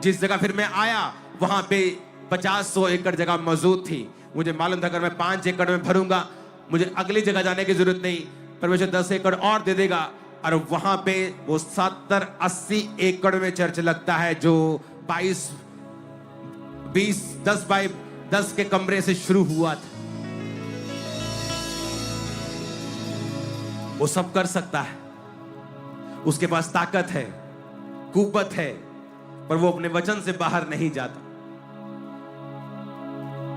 जिस जगह फिर मैं आया वहां पे 50-100 एकड़ जगह मौजूद थी। मुझे मालूम था अगर मैं 5 एकड़ में भरूंगा, मुझे अगली जगह जाने की जरूरत नहीं, परमेश्वर 10 एकड़ और दे देगा। और वहां पे वो 70-80 एकड़ में चर्च लगता है, जो 10 बाय 10 के कमरे से शुरू हुआ था। वो सब कर सकता है, उसके पास ताकत है, कुव्वत है, पर वो अपने वचन से बाहर नहीं जाता।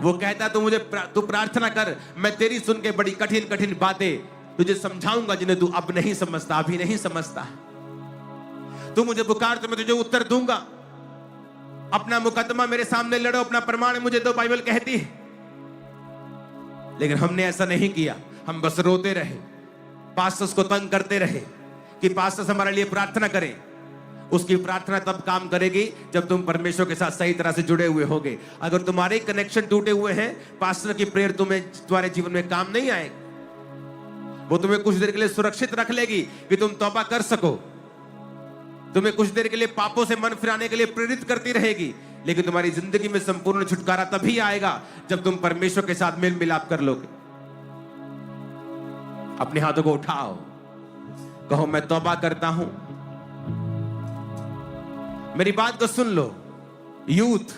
वो कहता तू प्रार्थना कर, मैं तेरी सुन के बड़ी कठिन कठिन बातें तुझे समझाऊंगा जिन्हें तू अब नहीं समझता, अभी नहीं समझता। तू मुझे पुकार तो मैं तुझे उत्तर दूंगा। अपना मुकदमा मेरे सामने लड़ो, अपना प्रमाण मुझे दो, बाइबल कहती है। लेकिन हमने ऐसा नहीं किया, हम बस रोते रहे, पास्टर्स को तंग करते रहे कि पास्टर्स हमारे लिए प्रार्थना करें। उसकी प्रार्थना तब काम करेगी जब तुम परमेश्वर के साथ सही तरह से जुड़े हुए होगे। अगर तुम्हारे कनेक्शन टूटे हुए हैं, पास्टर की प्रेयर तुम्हारे जीवन में काम नहीं आएगी। वो तुम्हें कुछ देर के लिए सुरक्षित रख लेगी कि तुम तौबा कर सको, तुम्हें कुछ देर के लिए पापों से मन फिराने के लिए प्रेरित करती रहेगी, लेकिन तुम्हारी जिंदगी में संपूर्ण छुटकारा तभी आएगा जब तुम परमेश्वर के साथ मेल मिलाप कर लोगे। अपने हाथों को उठाओ, कहो मैं तौबा करता हूं। मेरी बात को सुन लो, यूथ,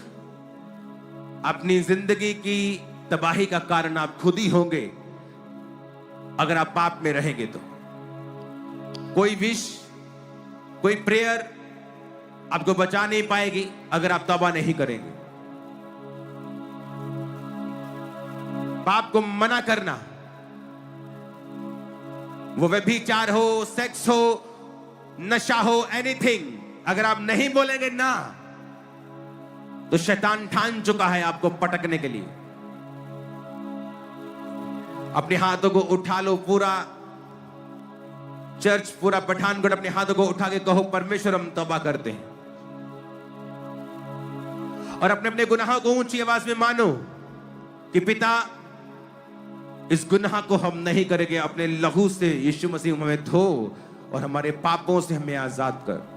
अपनी जिंदगी की तबाही का कारण आप खुद ही होंगे अगर आप पाप में रहेंगे तो। कोई विश, कोई प्रेयर आपको बचा नहीं पाएगी अगर आप तौबा नहीं करेंगे। पाप को मना करना, वो व्यभिचार हो, सेक्स हो, नशा हो, एनीथिंग, अगर आप नहीं बोलेंगे ना, तो शैतान ठान चुका है आपको पटकने के लिए। अपने हाथों को उठा लो, पूरा चर्च, पूरा पठानकोट अपने हाथों को उठा के कहो परमेश्वर हम तौबा करते हैं। और अपने अपने गुनाहों को ऊंची आवाज में मानो कि पिता, इस गुनाह को हम नहीं करेंगे। अपने लहू से यीशु मसीह हमें धो और हमारे पापों से हमें आजाद कर।